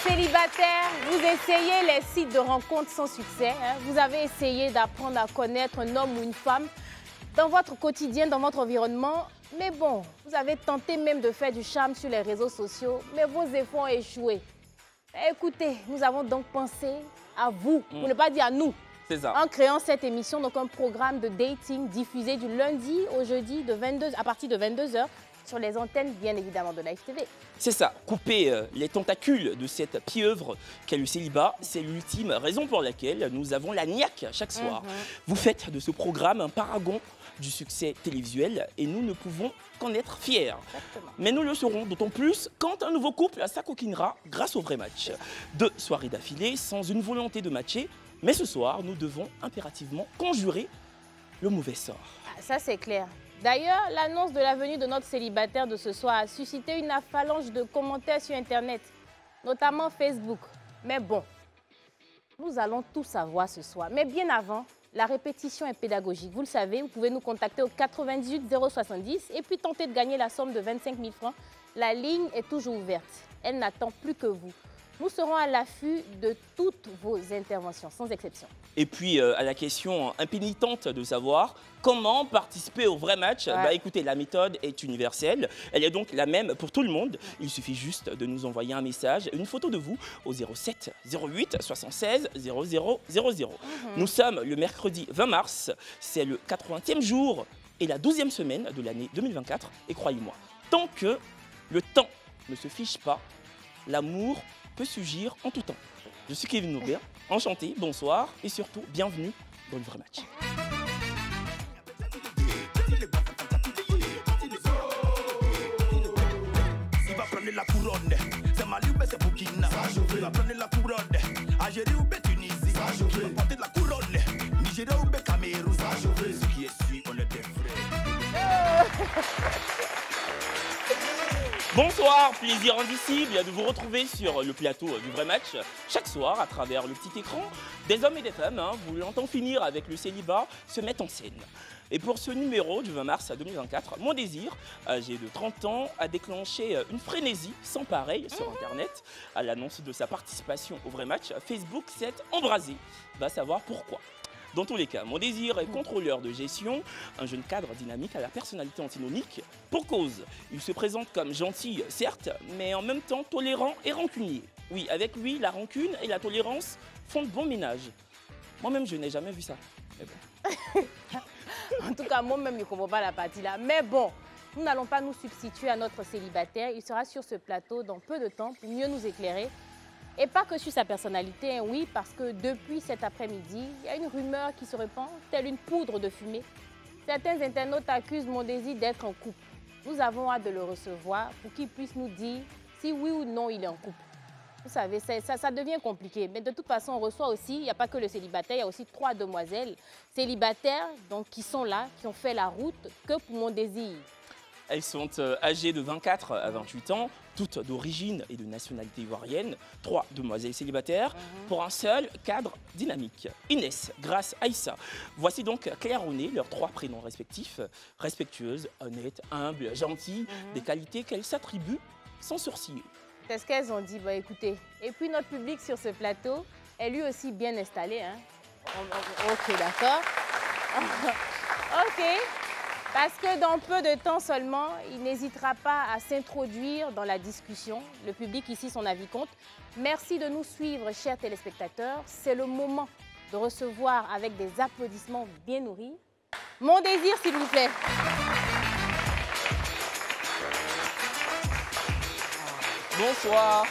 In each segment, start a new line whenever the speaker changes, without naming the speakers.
Célibataire, vous essayez les sites de rencontres sans succès. Hein? Vous avez essayé d'apprendre à connaître un homme ou une femme dans votre quotidien, dans votre environnement. Mais bon, vous avez tenté même de faire du charme sur les réseaux sociaux, mais vos efforts ont échoué. Écoutez, nous avons donc pensé à vous, pour ne pas dire à nous, en créant cette émission, donc un programme de dating diffusé du lundi au jeudi à partir de 22h sur les antennes, bien évidemment, de Live TV.
C'est ça, couper les tentacules de cette pieuvre qu'est le célibat, c'est l'ultime raison pour laquelle nous avons la niaque chaque soir. Vous faites de ce programme un paragon du succès télévisuel et nous ne pouvons qu'en être fiers.
Exactement.
Mais nous le serons d'autant plus quand un nouveau couple s'acoquinera grâce au vrai match. 2 soirées d'affilée sans une volonté de matcher, mais ce soir, nous devons impérativement conjurer le mauvais sort.
Ah, ça, c'est clair. D'ailleurs, l'annonce de la venue de notre célibataire de ce soir a suscité une avalanche de commentaires sur Internet, notamment Facebook. Mais bon, nous allons tout savoir ce soir. Mais bien avant, la répétition est pédagogique. Vous le savez, vous pouvez nous contacter au 98 070 et puis tenter de gagner la somme de 25 000 francs. La ligne est toujours ouverte. Elle n'attend plus que vous. Nous serons à l'affût de toutes vos interventions, sans exception.
Et puis, à la question impénitente de savoir comment participer au vrai match, bah, écoutez, la méthode est universelle. Elle est donc la même pour tout le monde. Il suffit juste de nous envoyer un message, une photo de vous au 07 08 76 00 00. Nous sommes le mercredi 20 mars. C'est le 80e jour et la 12e semaine de l'année 2024. Et croyez-moi, tant que le temps ne se fiche pas, l'amour peut surgir en tout temps. Je suis Kevin Aubert, enchanté, bonsoir et surtout bienvenue dans le vrai match.
Il va prendre la couronne, c'est Mali ou c'est Burkina. Il va prendre la couronne, Algérie ou Tunisie. Il va porter la couronne, Nigeria ou Cameroun. Ce qui est sûr, on est des frères.
Bonsoir, plaisir indicible de vous retrouver sur le plateau du vrai match chaque soir à travers le petit écran. Des hommes et des femmes, voulant en finir avec le célibat, se mettent en scène. Et pour ce numéro du 20 mars 2024, mon désir, âgé de 30 ans, a déclenché une frénésie sans pareil sur Internet. À l'annonce de sa participation au vrai match, Facebook s'est embrasé. Va savoir pourquoi. Dans tous les cas, mon désir est contrôleur de gestion, un jeune cadre dynamique à la personnalité antinomique. Pour cause, il se présente comme gentil, certes, mais en même temps tolérant et rancunier. Oui, avec lui, la rancune et la tolérance font de bon ménage. Moi-même, je n'ai jamais vu ça. Mais bon.
En tout cas, moi-même, je ne comprends pas la partie là. Mais bon, nous n'allons pas nous substituer à notre célibataire. Il sera sur ce plateau dans peu de temps pour mieux nous éclairer. Et pas que sur sa personnalité, hein, oui, parce que depuis cet après-midi, il y a une rumeur qui se répand, telle une poudre de fumée. Certains internautes accusent mon désir d'être en couple. Nous avons hâte de le recevoir pour qu'il puisse nous dire si oui ou non il est en couple. Vous savez, ça devient compliqué. Mais de toute façon, on reçoit aussi, il n'y a pas que le célibataire, il y a aussi 3 demoiselles célibataires donc, qui sont là, qui ont fait la route que pour mon désir.
Elles sont âgées de 24 à 28 ans, toutes d'origine et de nationalité ivoirienne. 3 demoiselles célibataires pour un seul cadre dynamique. Inès, Grace, Aïssa. Voici donc claironner leurs 3 prénoms respectifs. Respectueuses, honnêtes, humbles, gentilles, des qualités qu'elles s'attribuent sans sourciller.
C'est ce qu'elles ont dit. Bah, écoutez, et puis notre public sur ce plateau est lui aussi bien installé. Hein? Ok, d'accord. Ok. Parce que dans peu de temps seulement, il n'hésitera pas à s'introduire dans la discussion. Le public ici, son avis compte. Merci de nous suivre, chers téléspectateurs. C'est le moment de recevoir avec des applaudissements bien nourris mon désir, s'il vous plaît.
Bonsoir.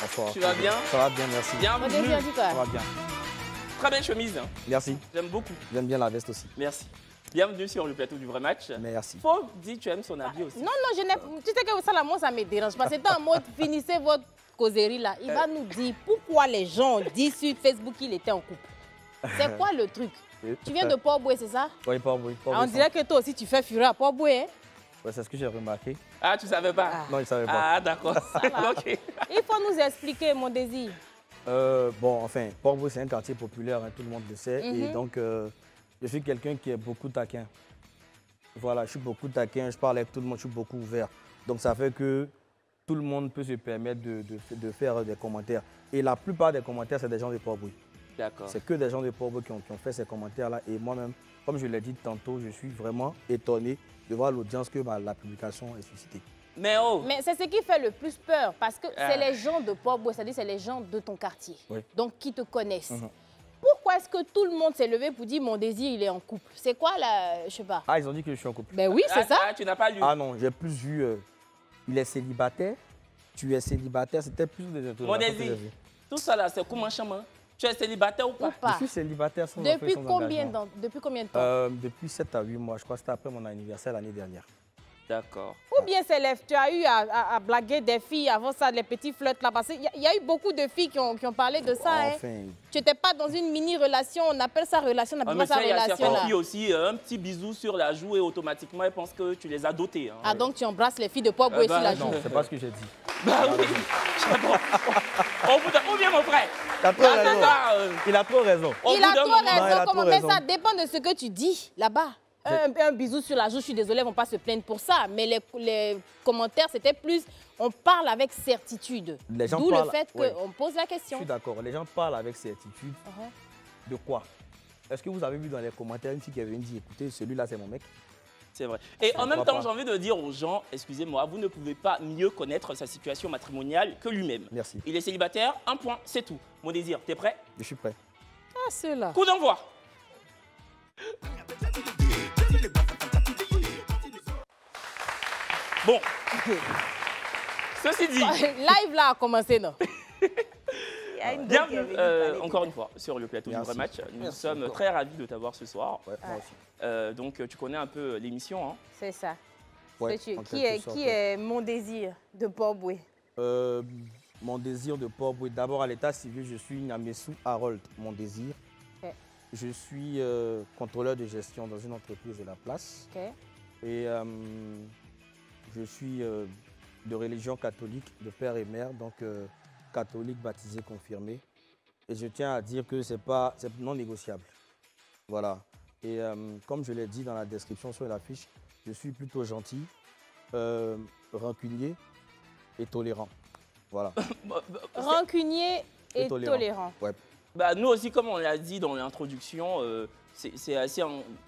Bonsoir.
Tu vas bien?
Ça va bien, merci.
Mon
Bienvenue.
désir, dis quoi?
Ça va bien.
Très belle chemise.
Merci.
J'aime beaucoup.
J'aime bien la veste aussi.
Merci. Bienvenue sur le plateau du vrai match.
Merci.
Faut dire tu aimes son habit aussi.
Non, je n'ai... Tu sais que ça, là, moi, ça me dérange pas. C'est en mode, finissez votre causerie, là. Il va nous dire pourquoi les gens disent sur Facebook qu'il était en couple. C'est quoi le truc? Tu viens de Port-Boué, c'est ça?
Oui, pas oui.
On dirait que toi aussi, tu fais fureur à Port-Boué, hein?
Ouais, c'est ce que j'ai remarqué.
Ah, tu savais pas?
Non, je ne savais pas.
Ah, d'accord. Ok.
Il faut nous expliquer, mon désir.
Bon, enfin, Port-Boué, c'est un quartier populaire, hein, tout le monde le sait. Et donc, je suis quelqu'un qui est beaucoup taquin. Voilà, je suis beaucoup taquin, je parle avec tout le monde, je suis beaucoup ouvert. Donc, ça fait que tout le monde peut se permettre de faire des commentaires. Et la plupart des commentaires, c'est des gens de Port-Bouille.
D'accord.
C'est que des gens de Port-Bouille qui ont fait ces commentaires-là. Et moi-même, comme je l'ai dit tantôt, je suis vraiment étonné de voir l'audience que la publication est suscitée.
Mais oh!
Mais c'est ce qui fait le plus peur, parce que c'est les gens de Port-Bouille, c'est-à-dire c'est les gens de ton quartier, donc qui te connaissent. Pourquoi est-ce que tout le monde s'est levé pour dire mon désir, il est en couple? C'est quoi là, je sais pas.
Ah, ils ont dit que je suis en couple.
Ben oui, c'est ça.
Tu n'as pas lu?
Ah non, j'ai plus vu, il est célibataire, tu es célibataire, c'était plus des intonations.
Mon désir, tout ça là, c'est comment chemin? Tu es célibataire ou pas?
Je suis célibataire sans
Depuis
sans
combien
engagement.
depuis combien de temps?
Depuis 7 à 8 mois, je crois que c'était après mon anniversaire l'année dernière.
D'accord.
Ou bien tu as eu à blaguer des filles avant ça, les petits flirts là, parce qu'il y a eu beaucoup de filles qui ont parlé de ça.
Enfin,
hein. Tu n'étais pas dans une mini-relation, on appelle ça relation, on appelle pas ça
il y a
relation.
certaines
Là.
filles aussi, un petit bisou sur la joue et automatiquement elles pensent que tu les as dotées. Hein.
Ah donc tu embrasses les filles de Port-Bouille sur la joue?
non, c'est pas ce que j'ai dit.
Bah oui, Ou bien mon frère.
Il a trop raison. Il a trop raison.
Il a trop
Non, il a
raison,
trop
mais
raison.
ça dépend de ce que tu dis là-bas. Un bisou sur la joue, je suis désolée, ils ne vont pas se plaindre pour ça. Mais les commentaires, c'était plus, on parle avec certitude. D'où le fait qu'on pose la
Je
question.
suis d'accord, les gens parlent avec certitude. De quoi? Est-ce que vous avez vu dans les commentaires une fille qui avait dit, écoutez, celui-là, c'est mon mec?
C'est vrai. Et en même temps, j'ai envie de dire aux gens, excusez-moi, vous ne pouvez pas mieux connaître sa situation matrimoniale que lui-même.
Merci.
Il est célibataire, un point, c'est tout. Mon désir, t'es prêt?
Je suis prêt.
Ah, c'est là.
Coup d'envoi. Bon. Ceci dit,
Live là a commencé, non?
bienvenue encore une fois sur le plateau du Vrai Match. Nous sommes très ravis de t'avoir ce soir.
Ouais, moi aussi.
Donc tu connais un peu l'émission, hein?
C'est ça.
Ouais,
Qui est mon désir de Port-Bouille?
Mon désir de Port-Bouille, d'abord à l'état civil, je suis Namessou Harold, mon désir.
Okay.
Je suis contrôleur de gestion dans une entreprise de la place.
Okay.
Et je suis de religion catholique, de père et mère, donc catholique baptisé, confirmé. Et je tiens à dire que c'est non négociable. Voilà. Et comme je l'ai dit dans la description sur l'affiche, je suis plutôt gentil, rancunier et tolérant. Voilà.
Rancunier et tolérant.
Ouais.
Bah, nous aussi, comme on l'a dit dans l'introduction, c'est assez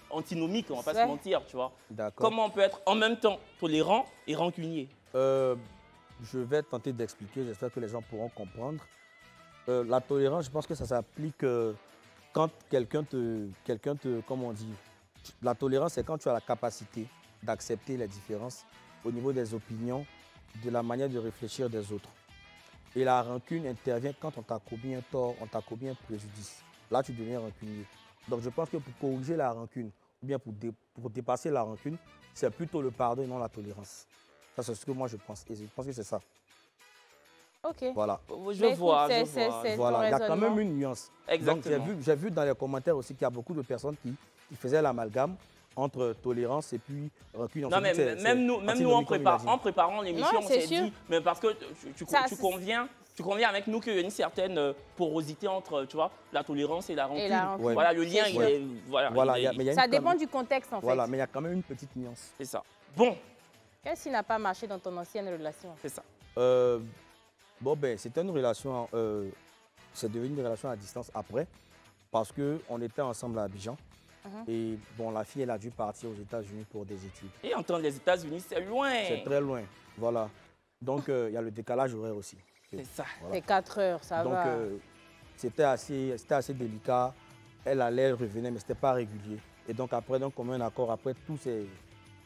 antinomique, on va pas se mentir, tu vois. Comment on peut être en même temps tolérant et rancunier?
Je vais tenter d'expliquer, j'espère que les gens pourront comprendre. La tolérance, je pense que ça s'applique quand quelqu'un te, comment on dit, la tolérance, c'est quand tu as la capacité d'accepter les différences au niveau des opinions, de la manière de réfléchir des autres. Et la rancune intervient quand on t'a commis un tort, on t'a commis un préjudice. Là, tu deviens rancunier. Donc, je pense que pour corriger la rancune, ou bien pour dépasser la rancune, c'est plutôt le pardon et non la tolérance. Ça, c'est ce que moi, je pense. Et je pense que c'est ça.
OK.
Voilà.
Je vois.
Voilà, il y a quand même une nuance.
Exactement.
Donc, j'ai vu dans les commentaires aussi qu'il y a beaucoup de personnes qui faisaient l'amalgame entre tolérance et puis rancune.
Non, mais même nous en préparant l'émission, on s'est dit, mais parce que tu conviens avec nous qu'il y a une certaine porosité entre, tu vois, la tolérance et la rancune.
Ouais.
Voilà, le lien, il est... Voilà,
ça dépend du contexte, en fait.
Voilà, mais il y a quand même une petite nuance.
C'est ça. Bon.
Qu'est-ce qui n'a pas marché dans ton ancienne relation?
C'est ça.
Bon, ben, c'était une relation... c'est devenu une relation à distance après, parce qu'on était ensemble à Abidjan. Et bon, la fille, elle a dû partir aux États-Unis pour des études.
Et entendre les États-Unis, c'est loin.
C'est très loin, voilà. Donc, il y a le décalage horaire aussi.
C'est ça.
Voilà.
C'est 4 heures, ça va.
Donc, c'était assez délicat. Elle allait, elle revenait, mais ce n'était pas régulier. Et donc, après, d'un commun accord, après tous ces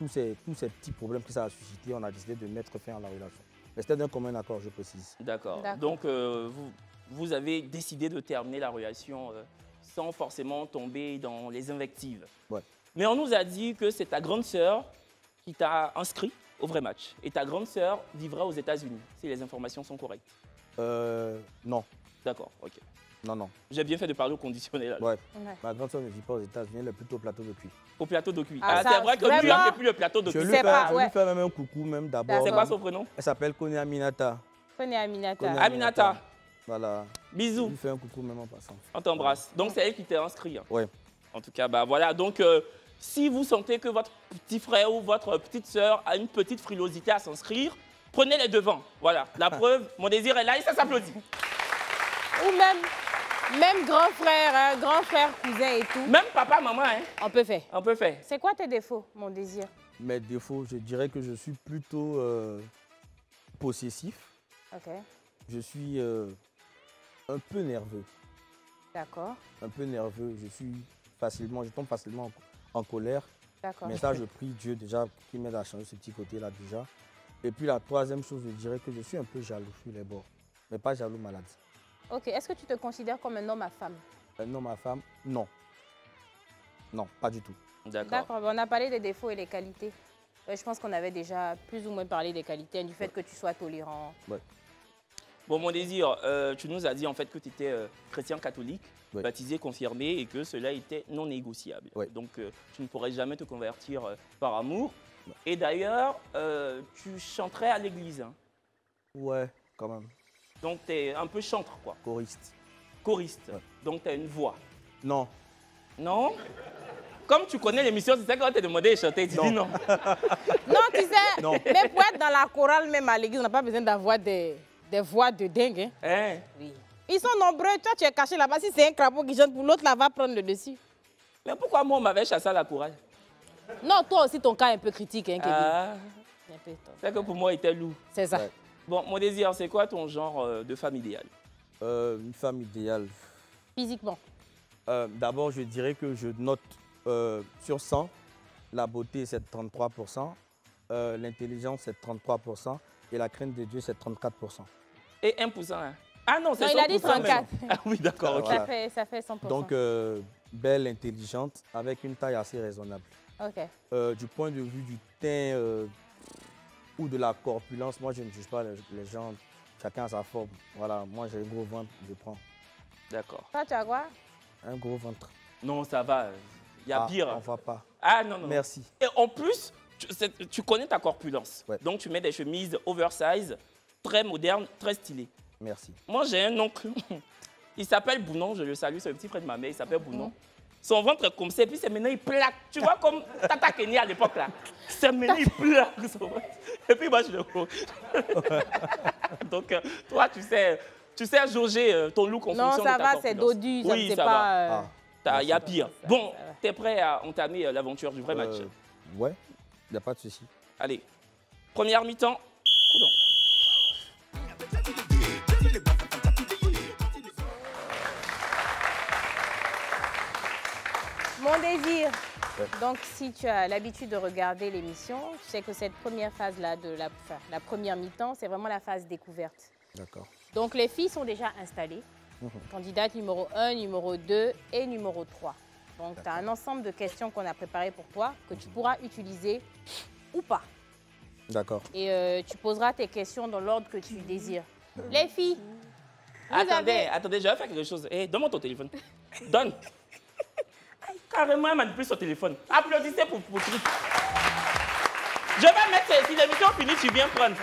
petits problèmes que ça a suscité, on a décidé de mettre fin à la relation. Mais c'était d'un commun accord, je précise.
D'accord. Donc, vous avez décidé de terminer la relation sans forcément tomber dans les invectives.
Ouais.
Mais on nous a dit que c'est ta grande sœur qui t'a inscrit au Vrai Match. Et ta grande sœur vivra aux États-Unis, si les informations sont correctes.
Non.
D'accord, ok.
Non.
J'ai bien fait de parler au conditionnel.
Ouais. Ma grande sœur ne vit pas aux États-Unis, elle est plutôt au plateau de Cuy.
Au plateau de Cuy.
Ah,
c'est vrai que tu n'as plus le plateau de Cuy.
Je lui fais même un coucou, même d'abord.
C'est quoi son prénom?
Elle s'appelle Kone Aminata.
Kone Aminata.
Aminata.
Voilà.
Bisous.
Je lui fais un coucou même en passant.
On t'embrasse. Donc, c'est elle qui t'a inscrit. Hein.
Ouais.
En tout cas, bah voilà. Donc, si vous sentez que votre petit frère ou votre petite sœur a une petite frilosité à s'inscrire, Prenez les devants. Voilà, la preuve, mon désir est là et ça s'applaudit.
Ou même grand frère, hein, grand frère, cousin et tout.
Même papa, maman, hein.
On peut faire.
On peut faire.
C'est quoi tes défauts, mon désir?
Mes défauts, je dirais que je suis plutôt possessif.
Ok,
Je suis un peu nerveux.
d'accord,
Un peu nerveux. Je tombe facilement en colère.
d'accord.
Mais ça, je prie Dieu déjà qui m'aide à changer ce petit côté-là déjà. Et puis la troisième chose, je dirais que je suis un peu jaloux sur les bords. Mais pas jaloux maladie.
Ok, est-ce que tu te considères comme un homme à femme?
Un homme à femme, non. Non, pas du tout.
D'accord.
D'accord, on a parlé des défauts et des qualités. Je pense qu'on avait déjà plus ou moins parlé des qualités, hein, du fait que tu sois tolérant.
Ouais.
Bon, mon désir, tu nous as dit en fait que tu étais chrétien catholique,
Ouais.
baptisé, confirmé, et que cela était non négociable.
Ouais.
Donc, tu ne pourrais jamais te convertir par amour.
Ouais.
Et d'ailleurs, tu chanterais à l'église. Hein.
Ouais, quand même.
Donc, tu es un peu chantre, quoi.
Choriste.
Choriste.
Ouais.
Donc, tu as une voix.
Non.
Non? Comme tu connais l'émission, c'est ça qu'on t'a demandé de chanter. Tu dis non.
Non, tu sais,
Non.
mais pour être dans la chorale, même à l'église, on n'a pas besoin d'avoir des voix de dingue. Hein.
Hein?
Oui. Ils sont nombreux, toi tu es caché là-bas. Si c'est un crapaud qui chante pour l'autre, là va prendre le dessus.
Mais pourquoi moi, on m'avait chassé à la chorale?
Non, toi aussi, ton cas est un peu critique, hein, Kevin.
Ah,
Un peu, toi.
c'est que pour moi, il était lourd.
C'est ça.
Ouais.
Bon, mon désir, c'est quoi ton genre de femme idéale?
Une femme idéale.
Physiquement.
D'abord, je dirais que je note sur 100, la beauté c'est 33%, l'intelligence c'est 33% et la crainte de Dieu c'est 34%.
Et 1%. Hein? Ah non, c'est 100%.
Non, il a dit 34.
même. Ah oui, d'accord, ok.
Voilà.
Ça fait 100%.
Donc, belle, intelligente, avec une taille assez raisonnable.
Ok.
Du point de vue du teint ou de la corpulence, moi je ne juge pas les gens, chacun a sa forme. Voilà, moi j'ai un gros ventre, je prends.
D'accord.
Toi, tu as quoi?
Un gros ventre.
Non, ça va. Il y a pire.
On ne va pas.
Ah non, non.
Merci.
Et en plus, tu connais ta corpulence.
Ouais.
Donc, tu mets des chemises oversize, très modernes, très stylées.
Merci.
Moi, j'ai un oncle. Il s'appelle Bounon, je le salue, c'est le petit frère de ma mère, il s'appelle Bounon. Son ventre est comme ça, et puis c'est maintenant il plaque. Tu vois comme Tata Kenny à l'époque là. C'est maintenant il plaque son ventre. Et puis moi je le vois. Donc toi tu sais jauger ton look en
Non,
fonction de
ça
ta
va,
corpulence.
c'est dodu.
Oui,
c'est
ça
pas.
va. Il y a pire. Bon, t'es prêt à entamer l'aventure du vrai match?
Ouais, il n'y a pas de souci.
Allez, première mi-temps. Pardon.
Mon désir.
Ouais.
Donc, si tu as l'habitude de regarder l'émission, tu sais que cette première phase-là, la première mi-temps, c'est vraiment la phase découverte.
D'accord.
Donc, les filles sont déjà installées. Candidate numéro 1, numéro 2 et numéro 3. Donc, tu as un ensemble de questions qu'on a préparées pour toi, que tu pourras utiliser ou pas.
D'accord.
Et tu poseras tes questions dans l'ordre que tu désires. Les filles,
Attendez, je vais faire quelque chose. Donne-moi ton téléphone. Donne. Carrément, elle manipule son téléphone. Applaudissez pour truc. Je vais mettre, si l'émission finit, tu viens prendre.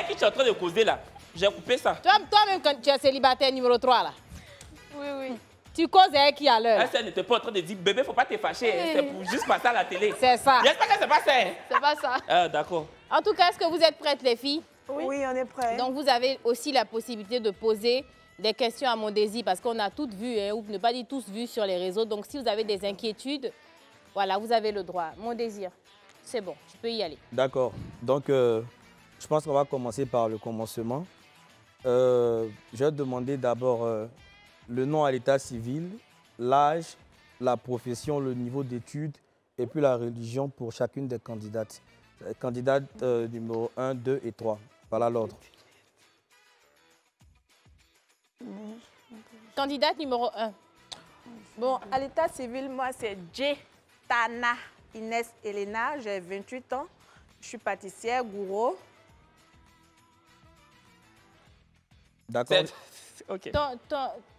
Qui tu es en train de causer là? J'ai coupé ça.
toi-même, quand tu es célibataire numéro 3, là.
Oui, oui.
Tu causes avec qui à l'heure?
Elle n'était pas en train de dire, bébé, faut pas te fâcher. C'est pour juste passer à la télé.
C'est ça.
J'espère que c'est pas ça.
C'est pas ça.
Ah, d'accord.
En tout cas, est-ce que vous êtes prêtes, les filles?
Oui, on est prêts.
Donc, vous avez aussi la possibilité de poser des questions à mon désir parce qu'on a toutes vu, hein, ou ne pas dire tous vu sur les réseaux. Donc, si vous avez des inquiétudes, voilà, vous avez le droit. Mon désir, c'est bon, tu peux y aller.
D'accord. Donc, je pense qu'on va commencer par le commencement. Je vais demander d'abord le nom à l'état civil, l'âge, la profession, le niveau d'études et puis la religion pour chacune des candidates. Candidate numéro 1, 2 et 3. Voilà l'ordre.
Candidate numéro 1.
Bon, à l'état civil, moi, c'est J. Tana Inès Elena. J'ai 28 ans. Je suis pâtissière, gourou.
D'accord.
Ok.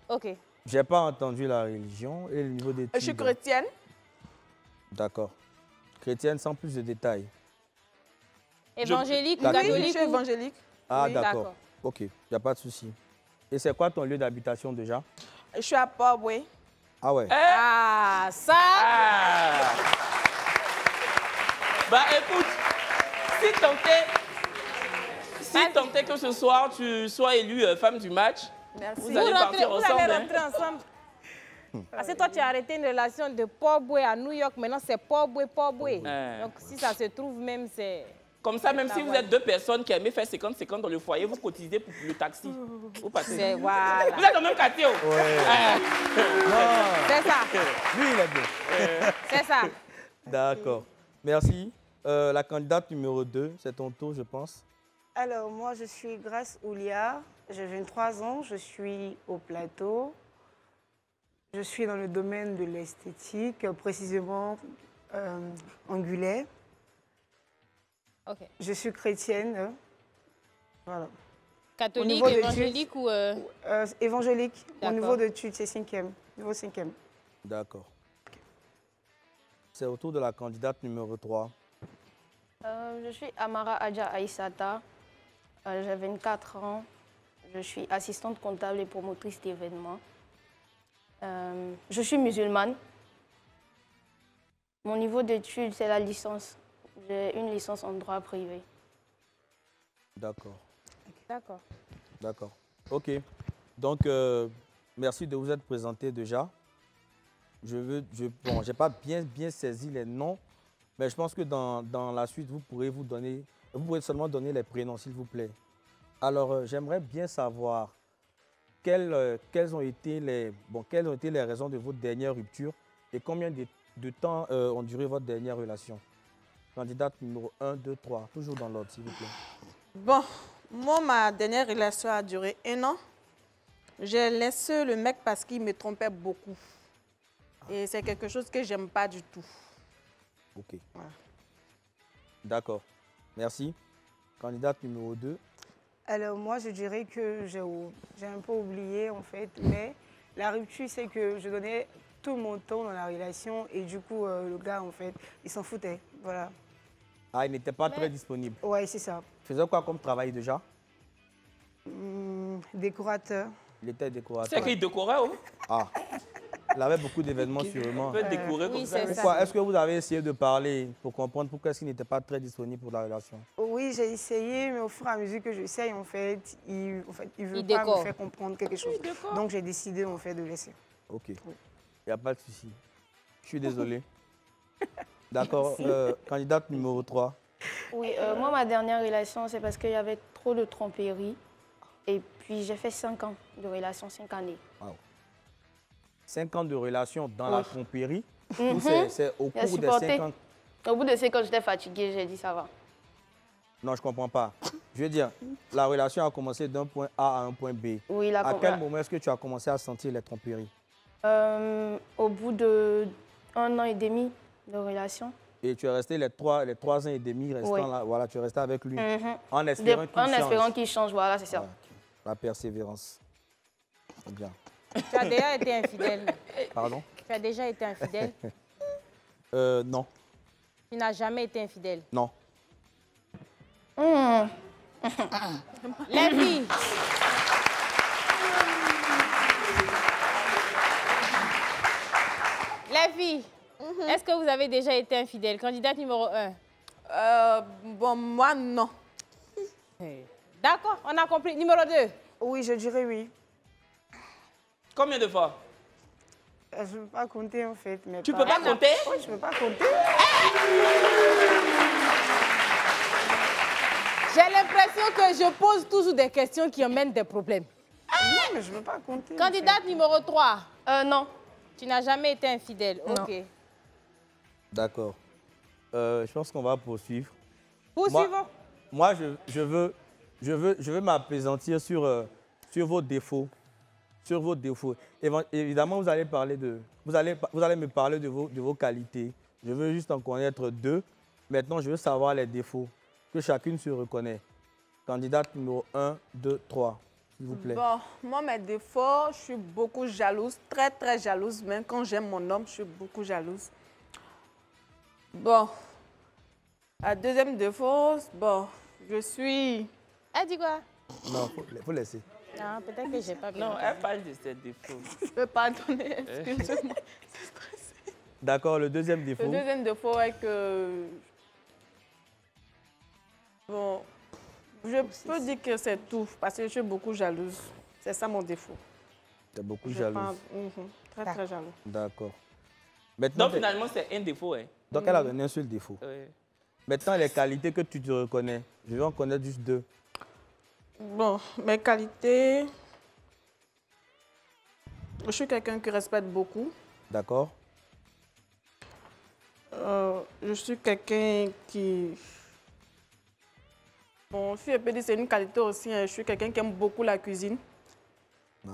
OK.
J'ai pas entendu la religion et le niveau d'études.
Je suis chrétienne.
D'accord. Chrétienne sans plus de détails.
Évangélique ou
D'accord.
Oui, je
catholique
suis évangélique.
Ah,
Oui,
d'accord. Ok, il n'y a pas de souci. Et c'est quoi ton lieu d'habitation déjà?
Je suis à Port, oui.
Ah ouais.
Ah, ça.
Ah. Bah écoute, Si tant est que ce soir, tu sois élue femme du match,
Merci.
vous allez partir
Vous
ensemble.
allez
hein.
rentrer ensemble. Parce que toi, tu as arrêté une relation de Paul Boué à New York. Maintenant, c'est Paul Boué, Paul Boué.
Ouais.
Donc, si ça se trouve même, c'est...
Comme ça, même si vous êtes deux personnes qui aimez faire 50-50 dans le foyer, vous cotisez pour le taxi. Vous passez.
C'est voilà.
Vous êtes dans le même quartier. Oh.
Ouais.
C'est ça.
Lui, il est bien.
C'est ça.
D'accord. Merci. La candidate numéro 2, c'est ton tour, je pense.
Alors, moi, je suis Grace Oulia, j'ai 23 ans, je suis au plateau. Je suis dans le domaine de l'esthétique, précisément angulaire.
OK.
Je suis chrétienne. Voilà.
Catholique,
niveau de
évangélique ou...
Évangélique, au
D'accord.
niveau d'études, c'est 5e, niveau 5e.
D'accord. C'est au tour de la candidate numéro 3.
Je suis Amara Adja Aïssata, j'ai 24 ans, je suis assistante comptable et promotrice d'événements. Je suis musulmane. Mon niveau d'études, c'est la licence. J'ai une licence en droit privé.
D'accord.
D'accord.
D'accord. OK. Donc, merci de vous être présenté déjà. Bon, je n'ai pas bien saisi les noms, mais je pense que dans la suite, vous pourrez seulement donner les prénoms, s'il vous plaît. Alors, j'aimerais bien savoir quelles ont été les raisons de votre dernière rupture et combien de temps ont duré votre dernière relation. Candidate numéro 1, 2, 3, toujours dans l'ordre, s'il vous plaît.
Bon, moi, ma dernière relation a duré 1 an. J'ai laissé le mec parce qu'il me trompait beaucoup. Et c'est quelque chose que j'aime pas du tout.
OK.
Voilà.
D'accord. Merci. Candidate numéro 2.
Alors, moi, je dirais que j'ai un peu oublié, en fait, mais la rupture, c'est que je donnais tout mon temps dans la relation et du coup, le gars, en fait, il s'en foutait. Voilà.
Ah, il n'était pas très disponible.
Ouais, c'est ça.
Il faisait quoi comme travail déjà?
Décorateur.
Il était décorateur.
C'est qu'il décorait, oh.
Ah, il avait beaucoup d'événements sûrement.
On peut décorer comme
Oui,
ça.
c'est ça.
Pourquoi? Est-ce que vous avez essayé de parler pour comprendre pourquoi est-ce qu'il n'était pas très disponible pour la relation?
Oui, j'ai essayé, mais au fur et à mesure que j'essaye, en fait, il veut
Il
pas
décore.
me faire comprendre quelque chose. Donc, j'ai décidé, en fait, de laisser.
OK. Il n'y a pas de souci. Je suis désolé. D'accord. Candidate numéro 3.
Oui, moi, ma dernière relation, c'est parce qu'il y avait trop de tromperies. Et puis, j'ai fait 5 ans de relation, 5 années.
5 ans de relation dans la
Oui.
tromperie.
Mhm.
Ou c'est au
J'ai
cours des
supporté.
5 ans?
Au bout de 5 ans, j'étais fatiguée, j'ai dit ça va.
Non, je ne comprends pas. Je veux dire, la relation a commencé d'un point A à un point B.
Oui,
À quel moment est-ce que tu as commencé à sentir les tromperies?
Au bout de 1 an et demi de relation.
Et tu es resté les 3 ans et demi restant
Oui.
là. Voilà, tu es resté avec lui.
Mhm.
En espérant qu'il
En
change.
espérant qu'il change, voilà, c'est ça.
Voilà, ok. La persévérance. C'est bien.
Tu as déjà été infidèle.
Pardon?
Tu as déjà été infidèle.
Non.
Tu n'as jamais été infidèle.
Non.
Les filles. Les filles, est-ce que vous avez déjà été infidèle? Candidate numéro 1.
Bon, moi, non.
D'accord, on a compris. Numéro 2.
Oui, je dirais oui.
Combien de fois?
Je ne peux pas compter, en fait. Mais
Tu peux pas compter?
Oui, je ne peux pas compter.
J'ai l'impression que je pose toujours des questions qui emmènent des problèmes.
Non, mais je ne peux pas compter. en
Candidate numéro 3.
Non.
Tu n'as jamais été infidèle.
Non.
OK.
D'accord. Je pense qu'on va poursuivre.
Poursuivons.
Moi, je veux m'apaisantir sur vos défauts. Sur vos défauts. Évidemment, vous allez me parler de vos qualités. Je veux juste en connaître 2. Maintenant, je veux savoir les défauts. Que chacune se reconnaît. Candidate numéro 1, 2, 3, s'il vous plaît.
Bon, moi, mes défauts, je suis beaucoup jalouse, très, très jalouse. Même quand j'aime mon homme, je suis beaucoup jalouse. Bon, la deuxième défaut, bon, je suis...
Elle dit quoi?
Non, faut laisser.
Non, peut-être que j'ai pas bien.
Non, elle parle de ses défauts.
Je peux pardonner, excusez-moi.
D'accord, le deuxième défaut.
Le deuxième défaut est que... Bon, Je peux dire que c'est tout, parce que je suis beaucoup jalouse. C'est ça mon défaut.
Tu es beaucoup
Je
jalouse.
pense- Très, très jaloux.
D'accord. Maintenant,
Donc finalement, c'est un défaut. Hein.
donc elle a donné un seul défaut.
Ouais.
Maintenant, les qualités que tu te reconnais, je vais en connaître juste 2.
Bon, mes qualités... Je suis quelqu'un qui respecte beaucoup.
D'accord?
Je suis quelqu'un qui... Bon, si je peux dire c'est une qualité aussi, hein, je suis quelqu'un qui aime beaucoup la cuisine.
Ouais.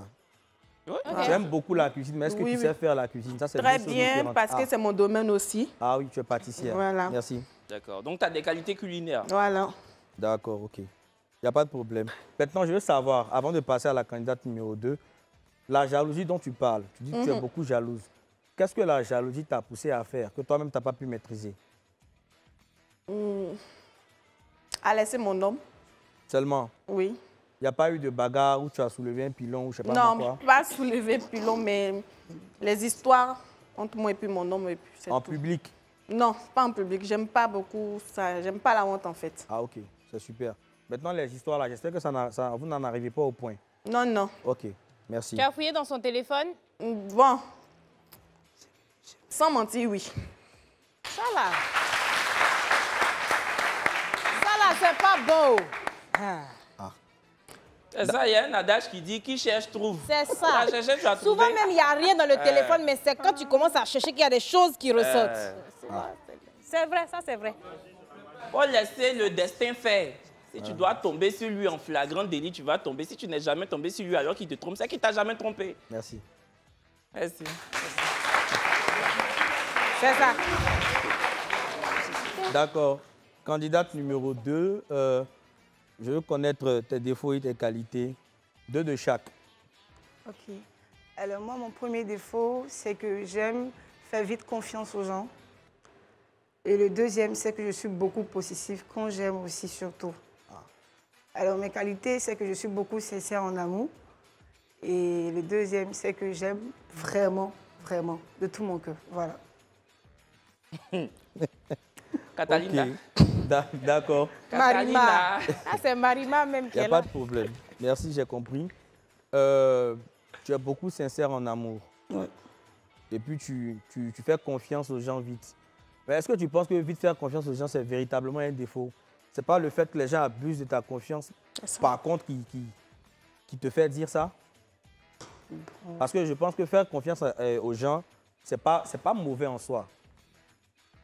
Tu aimes beaucoup la cuisine, mais est-ce que
Oui,
tu
oui.
sais faire la cuisine? Ça, c'est
Très
deux choses
bien,
différentes.
parce que c'est mon domaine aussi.
Ah oui, tu es pâtissière.
Voilà.
Merci.
D'accord. Donc tu as des qualités culinaires.
Voilà.
D'accord, ok. Il n'y a pas de problème. Maintenant, je veux savoir, avant de passer à la candidate numéro 2, la jalousie dont tu parles, tu dis que tu es beaucoup jalouse. Qu'est-ce que la jalousie t'a poussé à faire, que toi-même, tu n'as pas pu maîtriser?
À laisser mon homme,
Seulement,
oui.
il n'y a pas eu de bagarre où tu as soulevé un pilon ou je ne sais pas moi
Non,
quoi?
pas soulever pilon, mais les histoires entre moi et puis mon homme, et puis c'est
En
tout.
public?
Non, pas en public. J'aime pas beaucoup ça. J'aime pas la honte, en fait.
Ah ok, c'est super. Maintenant, les histoires là, j'espère que vous n'en arrivez pas au point.
Non, non.
Ok, merci.
Tu as fouillé dans son téléphone?
Bon. Sans mentir, oui.
Ça là. Ça là, c'est pas beau.
C'est ça, il y a un adage qui dit qui cherche trouve.
C'est ça.
Tu as cherché, tu as
Souvent
trouvé.
même, il n'y a rien dans le téléphone, mais c'est quand tu commences à chercher qu'il y a des choses qui ressortent. C'est vrai, ça c'est vrai.
Faut laisser le destin faire. Si tu dois tomber sur lui en flagrant délit, tu vas tomber. Si tu n'es jamais tombé sur lui alors qu'il te trompe, c'est qu'il t'a jamais trompé.
Merci.
Merci.
C'est ça.
D'accord. Candidate numéro 2, je veux connaître tes défauts et tes qualités. 2 de chaque.
Ok. Alors moi, mon premier défaut, c'est que j'aime faire vite confiance aux gens. Et le deuxième, c'est que je suis beaucoup possessive quand j'aime aussi surtout. Alors mes qualités, c'est que je suis beaucoup sincère en amour. Et le deuxième, c'est que j'aime vraiment, vraiment, de tout mon cœur. Voilà.
Catalina.
Ok. D'accord.
Marima.
Catalina.
Ah, c'est Marima même
Il
qui
n'y a
est
pas
là.
de problème. Merci, j'ai compris. Tu es beaucoup sincère en amour.
Ouais.
Et puis, tu fais confiance aux gens vite. Mais est-ce que tu penses que vite faire confiance aux gens, c'est véritablement un défaut? Ce n'est pas le fait que les gens abusent de ta confiance, par contre, qui te fait dire ça? Parce que je pense que faire confiance aux gens, ce n'est pas mauvais en soi.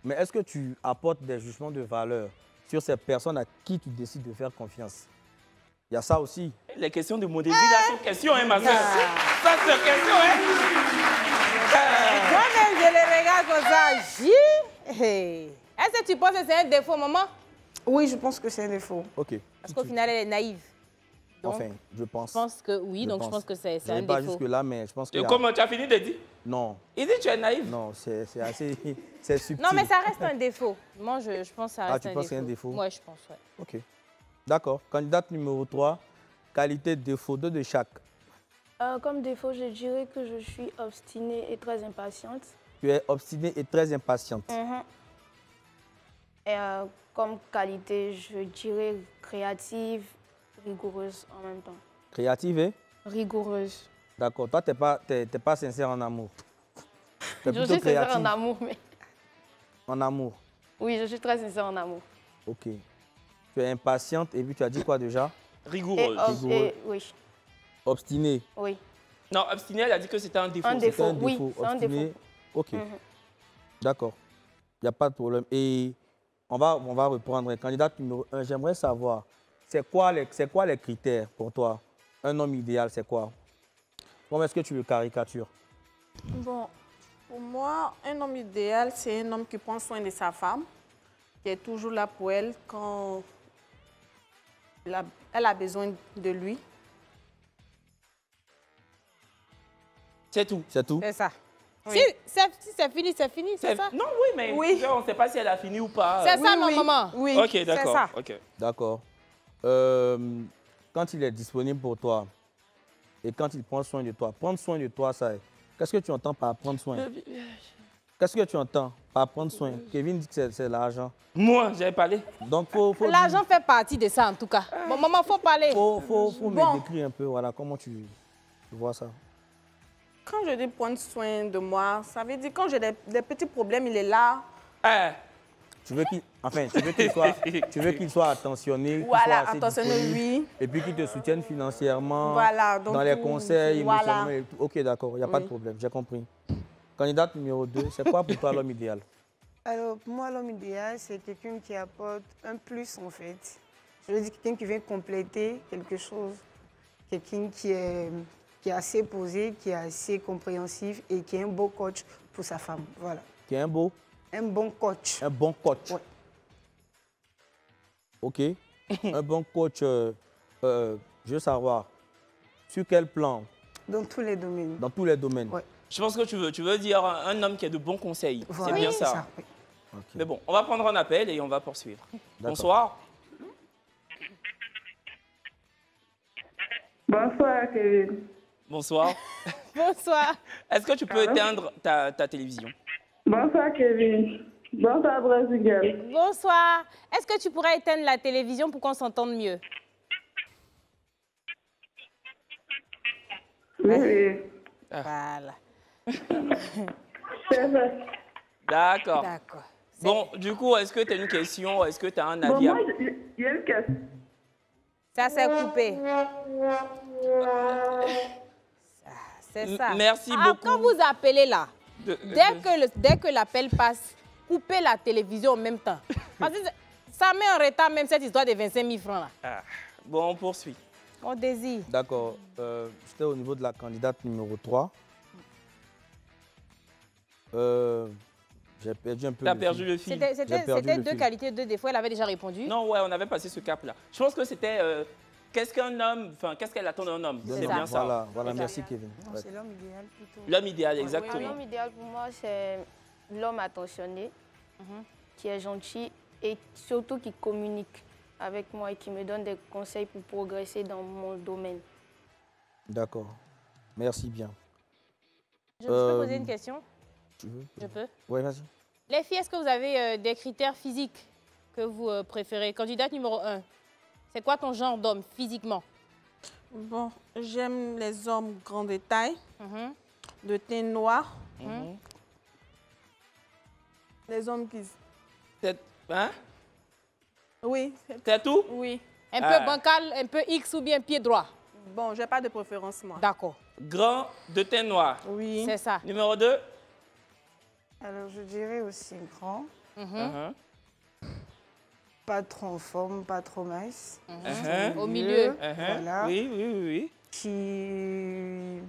Mais est-ce que tu apportes des jugements de valeur sur ces personnes à qui tu décides de faire confiance? Il y a ça aussi.
Les questions de modestie, là, sont questions, hein, ma soeur. Ça, c'est question, hein.
Moi-même, je les regarde comme ça. Hey. Est-ce que tu penses que c'est un défaut, maman?
Oui, je pense que c'est un défaut.
Ok.
Parce qu'au final, elle est naïve. Donc,
Enfin, je pense.
je pense que oui, donc je pense que c'est un
pas
défaut.
jusque-là, mais je pense que...
Et comment tu as fini de dire?
Non,
Il dit tu es naïf.
non, c'est assez... c'est subtil.
Non, mais ça reste un défaut. Moi, je pense que ça reste
tu
un
penses que
défaut.
c'est un défaut?
Ouais, je pense, ouais.
Ok. D'accord. Candidate numéro 3, qualité, défaut, 2 de chaque.
Comme défaut, je dirais que je suis obstinée et très impatiente.
Tu es obstinée et très impatiente.
Et comme qualité, je dirais créative, rigoureuse en même temps.
Créative, hein?
Rigoureuse.
D'accord. Toi, tu n'es pas sincère en amour. Tu es
Je
plutôt
suis sincère
créative
en amour, mais...
en amour.
Oui, je suis très sincère en amour.
Ok. Tu es impatiente et puis tu as dit quoi déjà?
Rigoureuse.
Oui,
Obstinée.
oui.
Non, obstiné, elle a dit que c'était un défaut.
Un défaut.
C'est un
oui,
défaut.
c'est un
Obstiné.
défaut.
Ok. D'accord. Il n'y a pas de problème. Et on va reprendre. Candidate numéro 1, j'aimerais savoir, c'est quoi les critères pour toi? Un homme idéal, c'est quoi? Comment est-ce que tu le caricatures?
Bon, pour moi, un homme idéal, c'est un homme qui prend soin de sa femme, qui est toujours là pour elle quand elle a besoin de lui.
C'est tout.
C'est tout?
C'est ça.
Oui.
Si c'est fini, c'est fini, c'est ça?
Non, oui, mais
Oui.
on ne sait pas si elle a fini ou pas.
C'est ça,
Oui,
non,
oui.
maman?
Oui,
Ok,
c'est
d'accord.
ça.
Ok.
D'accord. Quand il est disponible pour toi et quand il prend soin de toi, prendre soin de toi, ça, qu'est-ce que tu entends par prendre soin? Qu'est-ce que tu entends par prendre soin? Kevin dit que c'est l'argent.
Moi, j'avais parlé.
Donc, faut
L'argent fait partie de ça, en tout cas. Bon, maman, faut parler.
faut
Bon.
me décrire un peu, voilà, comment tu vois ça.
Quand je dis prendre soin de moi, ça veut dire quand j'ai des petits problèmes, il est là.
Ah,
Tu veux qu'il soit attentionné, qu'il
Voilà,
soit assez
attentionné,
disponible,
oui.
et puis qu'il te soutienne financièrement,
Voilà, donc
dans les
tout,
conseils,
voilà.
émotionnellement et tout. Ok, d'accord, il n'y a pas de
Oui.
problème, j'ai compris. Candidate numéro 2, c'est quoi pour toi l'homme idéal?
Alors, pour moi, l'homme idéal, c'est quelqu'un qui apporte un plus, en fait. Je veux dire, quelqu'un qui vient compléter quelque chose. Quelqu'un qui est assez posé, qui est assez compréhensif et qui est un beau coach pour sa femme. Voilà.
Qui est un bon
coach.
Un bon coach.
Ouais.
Ok. Un bon coach, je veux savoir, sur quel plan?
Dans tous les domaines.
Dans tous les domaines.
Ouais.
je pense que tu veux dire un homme qui a de bons conseils.
Voilà,
C'est bien
c'est
ça.
oui.
Ok.
Mais bon, on va prendre un appel et on va poursuivre. Bonsoir.
Bonsoir, Kevin.
Bonsoir.
Bonsoir.
Est-ce que tu peux éteindre ta télévision?
Bonsoir, Kevin. Bonsoir, Brésil.
Bonsoir. Est-ce que tu pourrais éteindre la télévision pour qu'on s'entende mieux?
Oui,
Voilà.
c'est vrai.
D'accord.
D'accord.
Bon, du coup, est-ce que tu as une question? Est-ce que tu as un
Bon,
avis à...
moi, il y a une question.
Ça s'est coupé. C'est ça.
Merci
Ah,
beaucoup.
quand vous appelez là,
De-
dès que l'appel passe, coupez la télévision en même temps. Parce que ça met en retard même cette histoire de 25 000 francs là.
Ah, bon, on poursuit.
On désire.
D'accord. J'étais au niveau de la candidate numéro 3. J'ai perdu un peu.
Tu as
le
perdu
fil.
le fil.
C'était
J'ai perdu le
deux
fil.
qualités, deux défauts. Elle avait déjà répondu.
Non, ouais, on avait passé ce cap-là. Je pense que c'était qu'est-ce qu'un homme, enfin, qu'est-ce qu'elle attend d'un homme.
C'est
C'est
ça.
bien ça.
Voilà, merci Kevin.
Non,
Ouais.
c'est l'homme idéal plutôt.
L'homme idéal,
Oui,
exactement.
l'homme idéal pour moi, c'est l'homme attentionné, qui est gentil et surtout qui communique avec moi et qui me donne des conseils pour progresser dans mon domaine.
D'accord. Merci bien.
Je peux poser une question?
Tu veux?
Je peux.
Oui, vas-y.
Les filles, est-ce que vous avez des critères physiques que vous préférez? Candidate numéro 1, c'est quoi ton genre d'homme physiquement?
Bon, j'aime les hommes grands de taille,
Mhm.
de teint noir,
Mhm.
les hommes qui...
Hein?
Oui,
C'est tout?
oui.
Un
Ah.
peu bancal, un peu X ou bien pied droit?
Bon, j'ai pas de préférence, moi.
D'accord,
Grand de teint noir.
Oui.
c'est ça.
Numéro 2.
Alors, je dirais aussi grand.
Uh-huh.
Pas trop en forme, pas trop mince.
Uh-huh.
Au milieu.
Uh-huh.
Voilà.
Oui, oui, oui, oui.
Qui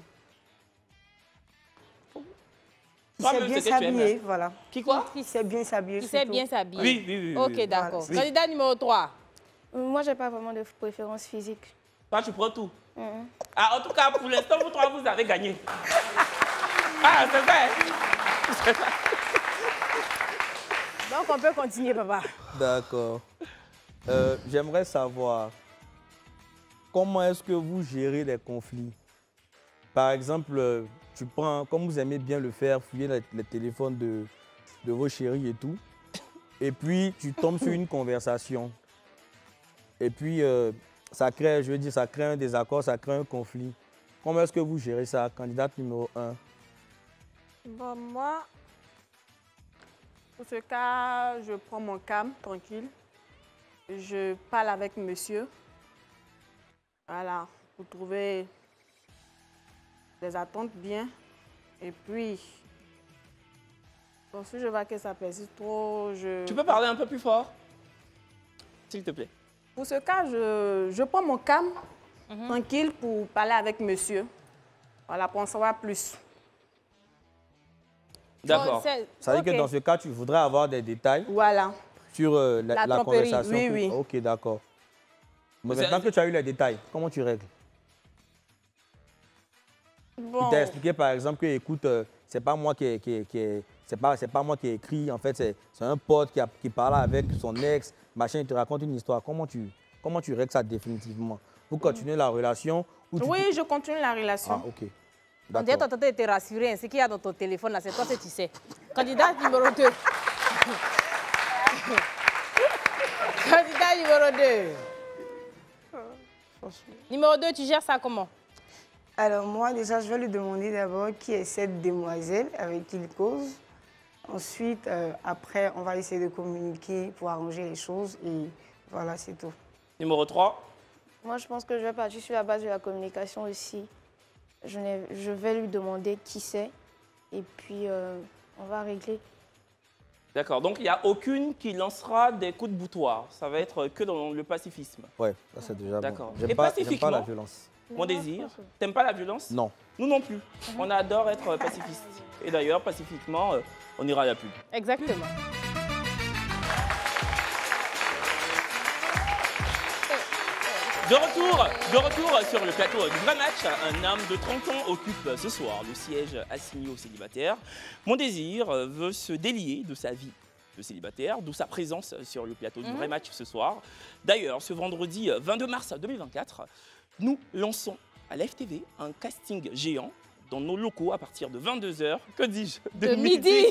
Toi-même,
sait bien
c'est que tu aimes,
s'habiller,
hein.
voilà.
Qui quoi?
Qui sait bien s'habiller.
Qui sait
surtout.
bien s'habiller.
Oui, oui, oui.
Ok,
oui.
d'accord.
Oui.
Candidat numéro 3.
Moi, j'ai pas vraiment de préférence physique.
Toi, tu prends tout.
Mhm.
Ah, en tout cas, pour l'instant, vous trois, vous avez gagné. Ah, c'est vrai.
Donc, on peut continuer, papa.
D'accord. J'aimerais savoir comment est-ce que vous gérez les conflits. Par exemple, tu prends, comme vous aimez bien le faire, fouiller les téléphones de vos chéris et tout, et puis tu tombes sur une conversation. Et puis, ça crée, je veux dire, ça crée un désaccord, ça crée un conflit. Comment est-ce que vous gérez ça, candidate numéro 1?
Bon, moi, pour ce cas, je prends mon calme, tranquille. Je parle avec monsieur. Voilà, pour trouver des attentes bien. Et puis, bon, si je vois que ça persiste trop,
Tu peux parler un peu plus fort? S'il te plaît.
Pour ce cas, je prends mon calme, tranquille, pour parler avec monsieur. Voilà, pour en savoir plus.
D'accord.
Ça veut dire que dans ce cas, tu voudrais avoir des détails
Voilà.
sur
La
la
tromperie,
conversation.
oui, oui.
Ok, d'accord. Mais
C'est-
maintenant que tu as eu les détails, comment tu règles?
Bon,
Il t'a expliqué par exemple que, écoute, c'est pas moi c'est pas moi qui ai écrit, en fait, c'est un pote qui parle avec son ex, machin, il te raconte une histoire. Comment tu règles ça définitivement? Vous continuez la relation ou tu...
oui, je continue la relation.
Ah, ok.
On dirait que ton de te rassurer. Ce qu'il y a dans ton téléphone, là, c'est toi que tu sais. Candidat numéro 2. Candidat numéro 2. Numéro 2, tu gères ça comment?
Alors moi, déjà, je vais lui demander d'abord qui est cette demoiselle avec qui il cause. Ensuite, après, on va essayer de communiquer pour arranger les choses et voilà, c'est tout.
Numéro 3.
Moi, je pense que je vais partir sur la base de la communication aussi. Je vais lui demander qui c'est et puis on va régler.
D'accord, donc il n'y a aucune qui lancera des coups de boutoir. Ça va être que dans le pacifisme.
Ouais, ça c'est déjà
D'accord.
bon.
Et pacifiquement,
j'aime pas la violence.
Mon désir, t'aimes pas la violence?
Non.
Nous non plus. On adore être pacifiste. Et d'ailleurs, pacifiquement, on ira à la pub.
Exactement.
De retour sur le plateau du vrai match, un homme de 30 ans occupe ce soir le siège assigné aux célibataires. Mon désir veut se délier de sa vie de célibataire, d'où sa présence sur le plateau du vrai match ce soir. D'ailleurs, ce vendredi 22 mars 2024, nous lançons à la FTV un casting géant dans nos locaux à partir de 22h. Que dis-je?
De midi.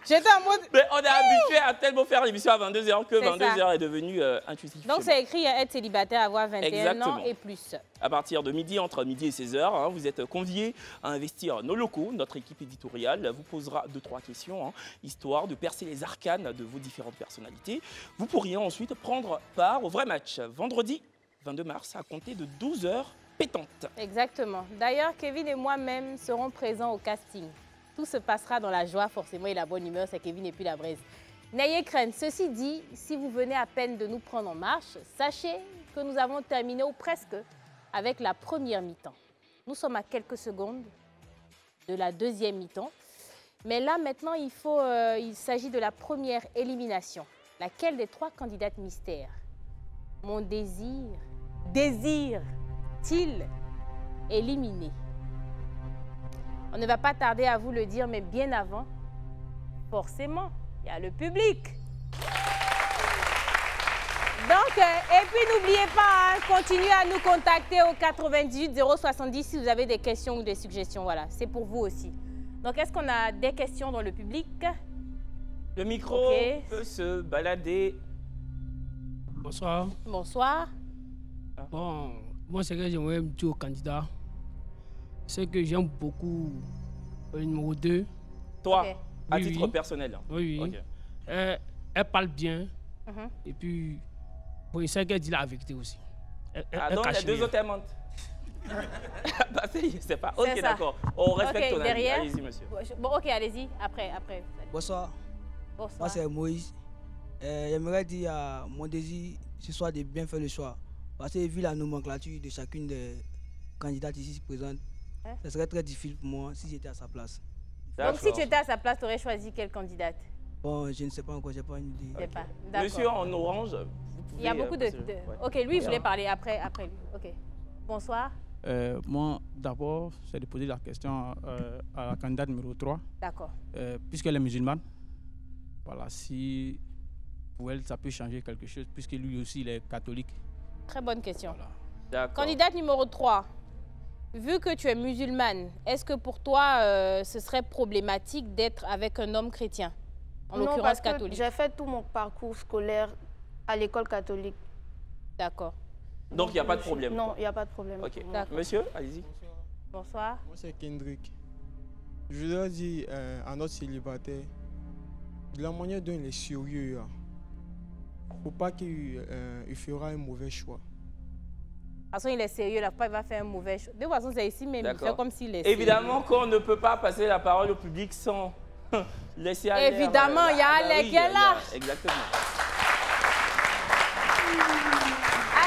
J'étais en mode...
Mais on est habitué à tellement faire l'émission à 22h que 22h est devenu intuitif.
Donc c'est écrit être célibataire, avoir 21
Exactement.
ans et plus.
À partir de midi, entre midi et 16h, vous êtes conviés à investir nos locaux. Notre équipe éditoriale vous posera 2-3 questions, histoire de percer les arcanes de vos différentes personnalités. Vous pourriez ensuite prendre part au vrai match vendredi 22 mars à compter de 12h pétantes.
Exactement. D'ailleurs, Kevin et moi-même serons présents au casting. Tout se passera dans la joie, forcément, et la bonne humeur, c'est Kevin et puis la braise. N'ayez crainte. Ceci dit, si vous venez à peine de nous prendre en marche, sachez que nous avons terminé, ou presque, avec la première mi-temps. Nous sommes à quelques secondes de la deuxième mi-temps. Mais là, maintenant, il s'agit de la première élimination. Laquelle des 3 candidates mystères? Mon désire-t-il éliminé? On ne va pas tarder à vous le dire, mais bien avant, forcément, il y a le public. Donc, et puis n'oubliez pas, continuez à nous contacter au 98 070 si vous avez des questions ou des suggestions. Voilà, c'est pour vous aussi. Donc, est-ce qu'on a des questions dans le public?
Le micro peut se balader.
Bonsoir.
Bonsoir.
Bon, moi, c'est que j'aimerais me dire au candidat. C'est que j'aime beaucoup le numéro 2.
Toi, à titre personnel.
Oui, oui. Okay. Elle parle bien. Et puis, bon, il sait qu'elle dit la vérité aussi.
Donc, il y a 2 autres amantes. Bah, c'est pas. Ok, d'accord. On respecte ton avis. Allez-y, monsieur.
Bon, ok, allez-y. Après.
Bonsoir.
Bonsoir.
Moi, c'est Moïse. J'aimerais dire à mon désir ce soir de bien faire le choix. Parce que vu la nomenclature de chacune des candidates ici présentes, ce serait très difficile pour moi si j'étais à sa place.
Donc, si tu étais à sa place, tu aurais choisi quelle candidate?
Bon, je ne sais pas encore, je n'ai pas une idée.
Je sais pas.
Monsieur en orange, vous pouvez...
Il y a beaucoup de... Ok, lui, il voulait parler après lui. Ok. Bonsoir.
Moi, d'abord, c'est de poser la question à la candidate numéro 3.
D'accord.
Puisqu'elle est musulmane, voilà, si pour elle, ça peut changer quelque chose, puisque lui aussi, il est catholique.
Très bonne question.
Voilà.
Candidate numéro 3. Vu que tu es musulmane, est-ce que pour toi, ce serait problématique d'être avec un homme chrétien, en l'occurrence catholique?
J'ai fait tout mon parcours scolaire à l'école catholique.
D'accord.
Donc, il n'y a pas de problème?
Non, il n'y a pas de problème.
Ok. Monsieur, allez-y.
Bonsoir.
Moi, c'est Kendrick. Je voudrais dire à notre célibataire, de la manière dont il est sérieux, il ne faut pas qu'il fera un mauvais choix.
De toute façon, il est sérieux, là, il va faire un mauvais choix. De toute façon, c'est ici, mais il fait comme s'il est sérieux.
Évidemment qu'on ne peut pas passer la parole au public sans laisser aller.
Évidemment, il y a Alec qui est là.
Exactement.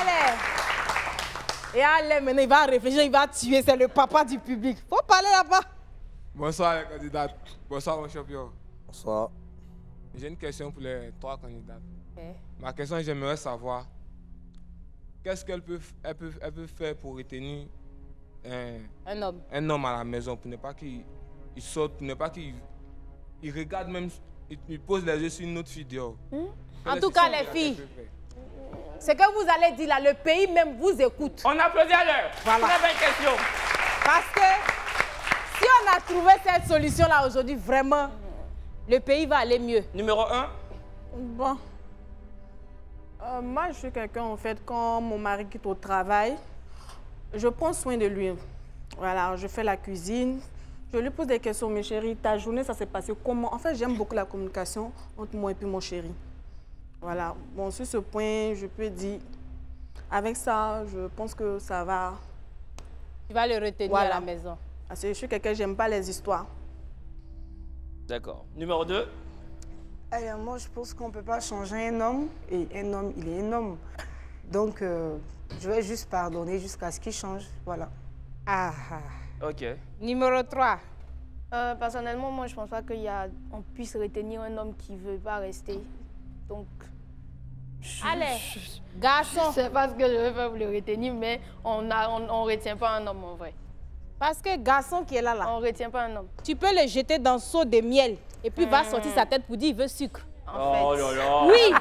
Allez. Et Alec, maintenant, il va réfléchir, il va tuer, c'est le papa du public. Faut parler là-bas.
Bonsoir, les candidats. Bonsoir, mon champion.
Bonsoir.
J'ai une question pour les 3 candidats.
Okay.
Ma question, j'aimerais savoir qu'est-ce qu'elle peut faire pour retenir un homme à la maison, pour ne pas qu'il sorte, pour ne pas qu'il regarde même, il pose les yeux sur une autre fille dehors.
En tout cas, les filles, ce que vous allez dire là, le pays même vous écoute.
On applaudit à l'heure.
Voilà.
Très belle question.
Parce que Si on a trouvé cette solution-là aujourd'hui, vraiment, le pays va aller mieux.
Numéro 1.
Bon. Moi, je suis quelqu'un, en fait, quand mon mari quitte au travail, je prends soin de lui. Voilà, je fais la cuisine. Je lui pose des questions, mes chéris, ta journée, ça s'est passé comment? En fait, j'aime beaucoup la communication entre moi et puis mon chéri. Voilà. Bon, sur ce point, je peux dire, avec ça, je pense que ça va.
Tu vas le retenir à la maison.
Parce que je suis quelqu'un, j'aime pas les histoires.
D'accord. Numéro 2.
Alors, moi, je pense qu'on ne peut pas changer un homme. Et un homme, il est un homme. Donc, je vais juste pardonner jusqu'à ce qu'il change. Voilà.
Ah.
Ok.
Numéro 3.
Personnellement, moi, je ne pense pas qu'on puisse retenir un homme qui ne veut pas rester. Donc,
allez, garçon.
Je ne sais pas ce que je vais faire pour le retenir, mais on ne retient pas un homme en vrai.
Parce que garçon qui est là,
on ne retient pas un homme.
Tu peux le jeter dans le seau de miel et puis il va sortir sa tête pour dire il veut sucre.
Oh là là.
Oui.
Oh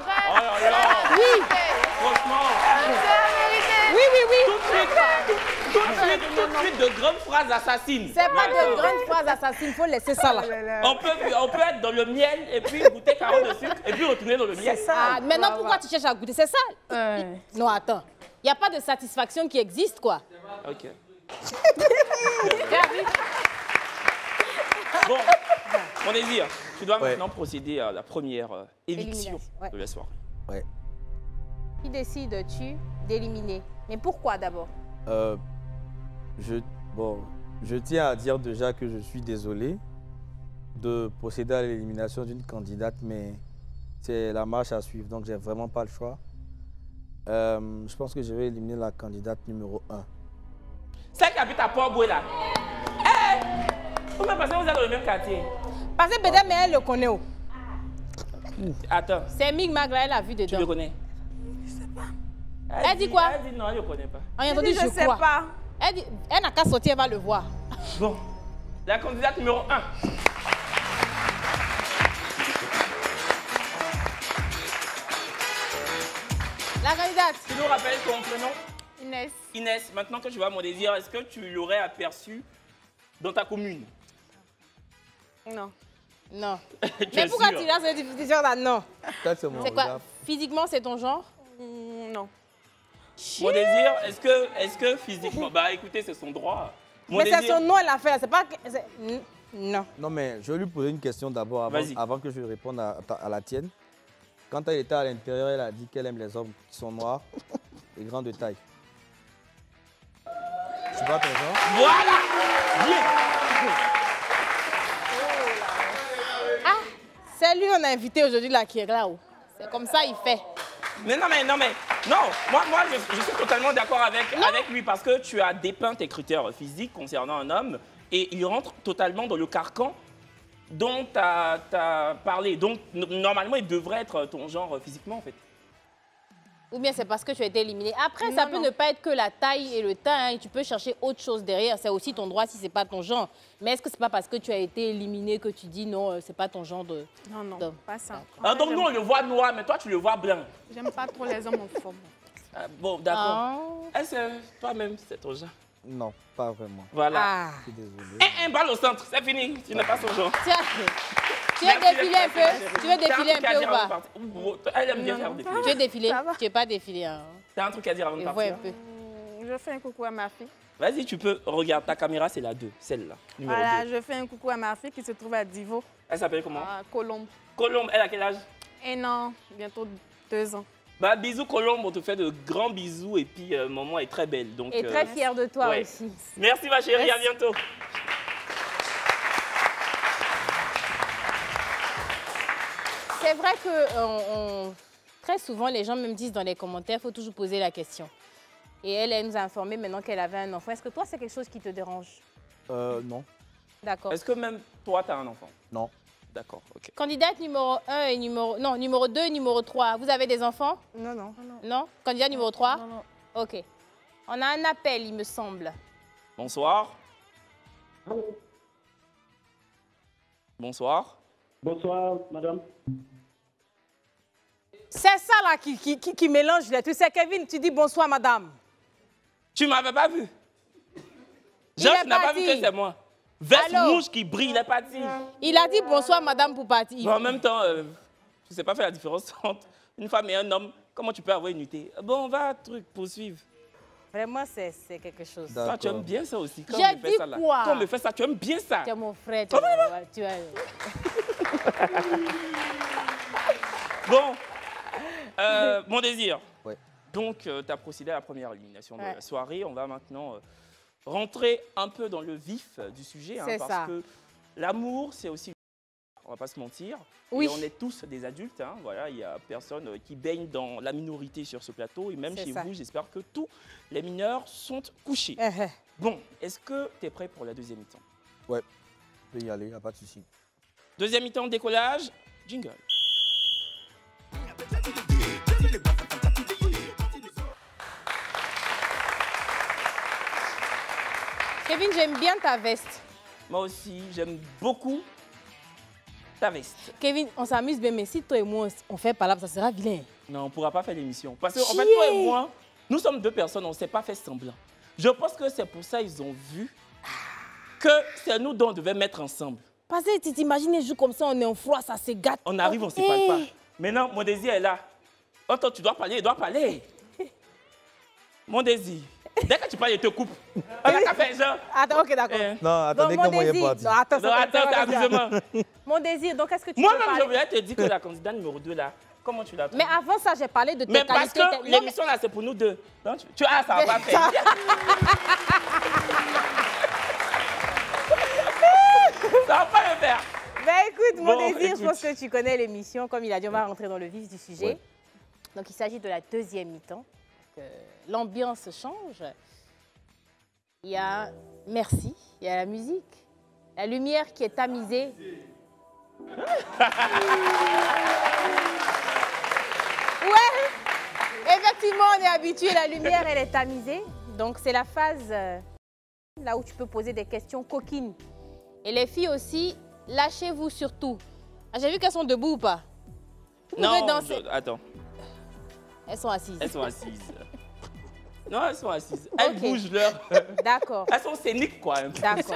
là là.
Oui.
Franchement.
Oui, oui, oui.
Tout de suite, de grandes phrases assassines.
C'est pas de grandes phrases assassines, il faut laisser ça là.
On peut être dans le miel et puis goûter 40 de sucre et puis retourner dans le miel.
C'est ça. Ah, maintenant, pourquoi tu cherches à goûter? C'est ça. Non, attends. Il n'y a pas de satisfaction qui existe, quoi.
Ok. Bon, mon désir, tu dois maintenant procéder à la première éviction de la soirée.
Ouais.
Qui décides-tu d'éliminer? Mais pourquoi d'abord?
Je tiens à dire déjà que je suis désolé de procéder à l'élimination d'une candidate, mais c'est la marche à suivre, donc j'ai vraiment pas le choix. Je pense que je vais éliminer la candidate numéro 1.
Celle qui habite à Port-Boué là. Hé! Vous me pensez que vous êtes dans le même quartier?
Parce que peut-être, mais elle le connaît où?
Attends.
C'est Mig Magra, elle a vu dedans.
Tu le connais?
Je sais pas.
Elle dit quoi?
Elle dit non, elle ne le connaît pas.
On a entendu je
sais
crois.
Pas.
Elle n'a qu'à sortir, elle va le voir.
Bon. La candidate numéro 1.
La candidate.
Tu nous rappelles ton prénom?
Inès.
Inès, maintenant que tu vois mon désir, est-ce que tu l'aurais aperçu dans ta commune?
Non.
Non. Mais pourquoi tu as cette définition là? Non.
C'est
quoi? Physiquement, c'est ton genre?
Non.
Mon désir, est-ce que physiquement... Bah écoutez, c'est son droit.
Mais c'est son nom, elle a fait. C'est pas... Non.
Non, mais je vais lui poser une question d'abord avant que je réponde à la tienne. Quand elle était à l'intérieur, elle a dit qu'elle aime les hommes qui sont noirs et grands de taille. C'est pas ton genre?
Voilà! Bien!
Ah, c'est lui on a invité aujourd'hui là qui est là. C'est comme ça il fait.
Mais non, moi je suis totalement d'accord avec lui parce que tu as dépeint tes critères physiques concernant un homme et il rentre totalement dans le carcan dont tu as parlé. Donc normalement il devrait être ton genre physiquement en fait.
Ou bien c'est parce que tu as été éliminé. Après, ça peut ne pas être que la taille et le teint. Hein, tu peux chercher autre chose derrière. C'est aussi ton droit si c'est pas ton genre. Mais est-ce que c'est pas parce que tu as été éliminé que tu dis non, c'est pas ton genre de...
Non, pas ça.
Ah, donc nous on le voit noir, mais toi tu le vois blanc.
J'aime pas trop les hommes en forme.
Bon, d'accord. Est-ce que toi-même c'est ton genre?
Non, pas vraiment.
Voilà.
Je suis désolé.
Un balle au centre, c'est fini. Tu n'es pas son genre.
Tiens. Tu veux défiler un peu? Tu veux défiler un peu ou pas?
Elle aime bien faire défiler.
Tu veux défiler? Tu veux pas défiler. Hein?
T'as un truc à dire avant de partir?
Un peu.
Je fais un coucou à ma fille.
Vas-y, tu peux. Regarde, ta caméra, c'est la 2, celle-là.
Voilà, 2. Je fais un coucou à ma fille qui se trouve à Divo.
Elle s'appelle comment?
Colombe.
Colombe, elle a quel âge?
1 an, bientôt 2 ans.
Bah, bisous Colombe, on te fait de grands bisous et puis maman est très belle. Donc,
et très fière de toi aussi.
Merci ma chérie, à bientôt.
C'est vrai que très souvent, les gens me disent dans les commentaires, il faut toujours poser la question. Et elle nous a informé maintenant qu'elle avait un enfant. Est-ce que toi, c'est quelque chose qui te dérange?
Non.
D'accord.
Est-ce que même toi, tu as un enfant?
Non.
D'accord, ok.
Candidate numéro 1 et numéro 2 et numéro 3. Vous avez des enfants?
Non.
Non? Candidat numéro 3?
Non.
Ok. On a un appel, il me semble.
Bonsoir. Bonsoir.
Bonsoir, madame.
C'est ça là qui mélange les trucs. C'est Kevin, tu dis bonsoir, madame.
Tu m'avais pas vu? Je n'ai pas vu que c'est moi. Veste
Alors.
rouge qui brille, il est parti.
Il a dit bonsoir, madame, pour partir.
Mais en même temps, je ne sais pas faire la différence entre une femme et un homme. Comment tu peux avoir une unité? Bon, on va poursuivre.
Vraiment, c'est quelque chose.
Toi, tu aimes bien ça aussi. Quand
J'ai
on me fait
dit
ça, là.
quoi?
Quand on me fait ça, tu aimes bien ça.
Tu es mon frère. Tu es...
Bon, mon désir.
Ouais.
Donc, tu as procédé à la première élimination de
Ouais.
la soirée. On va maintenant rentrer un peu dans le vif du sujet.
C'est
parce
ça.
que l'amour, c'est aussi... On va pas se mentir.
Oui.
Et on est tous des adultes. Hein. Voilà, il n'y a personne qui baigne dans la minorité sur ce plateau. Et même
C'est
chez
ça.
vous, j'espère que tous les mineurs sont couchés. Bon, est-ce que tu es prêt pour la deuxième mi-temps?
Ouais, je peux y aller, il n'y a pas de souci.
Deuxième mi-temps, décollage, jingle.
Kevin, j'aime bien ta veste.
Moi aussi, j'aime beaucoup ta veste.
Kevin, on s'amuse bien, mais si toi et moi, on fait palabre, ça sera vilain.
Non, on ne pourra pas faire l'émission. Parce que, en fait, toi et moi, nous sommes deux personnes, on ne s'est pas fait semblant. Je pense que c'est pour ça qu'ils ont vu que c'est nous dont on devait mettre ensemble.
Parce que tu t'imagines un jour comme ça, on est en froid, ça se gâte.
On arrive, on ne se parle pas. Maintenant, mon désir est là. Attends, tu dois parler, il doit parler. Mon désir. Dès que tu parles, il te coupe. On a qu'à faire genre.
Attends, ok, d'accord.
Non, attendez,
Donc,
comment il est parti?
Non, attends,
Non, attends, amusement.
Mon désir, donc est-ce que tu peux
Moi-même,
parler?
je voulais te dire que la candidate numéro 2, là, comment tu l'as trouvée?
Mais avant ça, j'ai parlé de tes
Mais parce
qualités.
que l'émission, là, c'est pour nous deux. Donc, ça va pas faire. Ça va pas le faire.
Ben écoute, mon
Bon,
désir, je
écoute.
pense que tu connais l'émission. Comme il a dit, on va rentrer dans le vif du sujet.
Ouais.
Donc, il s'agit de la deuxième mi-temps. L'ambiance change. Il y a merci, il y a la musique, la lumière qui est tamisée. Ouais, effectivement, on est habitué, la lumière, elle est tamisée. Donc, c'est la phase là où tu peux poser des questions coquines. Et les filles aussi, lâchez-vous surtout. Ah, j'ai vu qu'elles sont debout ou pas? Vous pouvez danser.
Attends.
Elles sont assises.
Elles sont assises. Non, elles sont assises. Elles
Ok.
bougent leur...
D'accord.
Elles sont scéniques, quoi. un peu.
D'accord.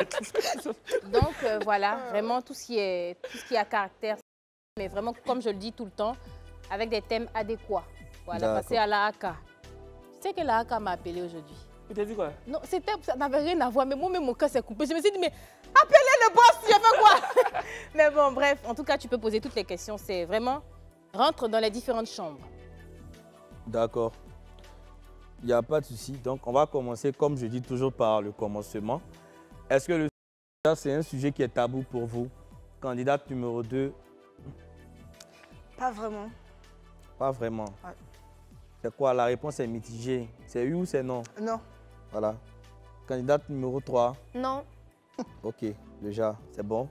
Donc, voilà, vraiment tout ce qui est à caractère, mais vraiment, comme je le dis tout le temps, avec des thèmes adéquats. Voilà, passer à la AK. Tu sais que la AK m'a appelé aujourd'hui.
Tu t'as dit quoi?
Non, ça n'avait rien à voir, mais moi-même, mon cœur s'est coupé. Je me suis dit, mais appelez le boss, j'ai fait quoi? Mais bon, bref, en tout cas, tu peux poser toutes les questions. C'est vraiment, rentre dans les différentes chambres.
D'accord. Il n'y a pas de souci. Donc, on va commencer, comme je dis toujours, par le commencement. Est-ce que c'est un sujet qui est tabou pour vous? Candidate numéro 2.
Pas vraiment.
Pas vraiment.
Ouais.
C'est quoi? La réponse est mitigée. C'est oui ou c'est non?
Non.
Voilà. Candidate numéro 3.
Non.
Ok, déjà, c'est bon.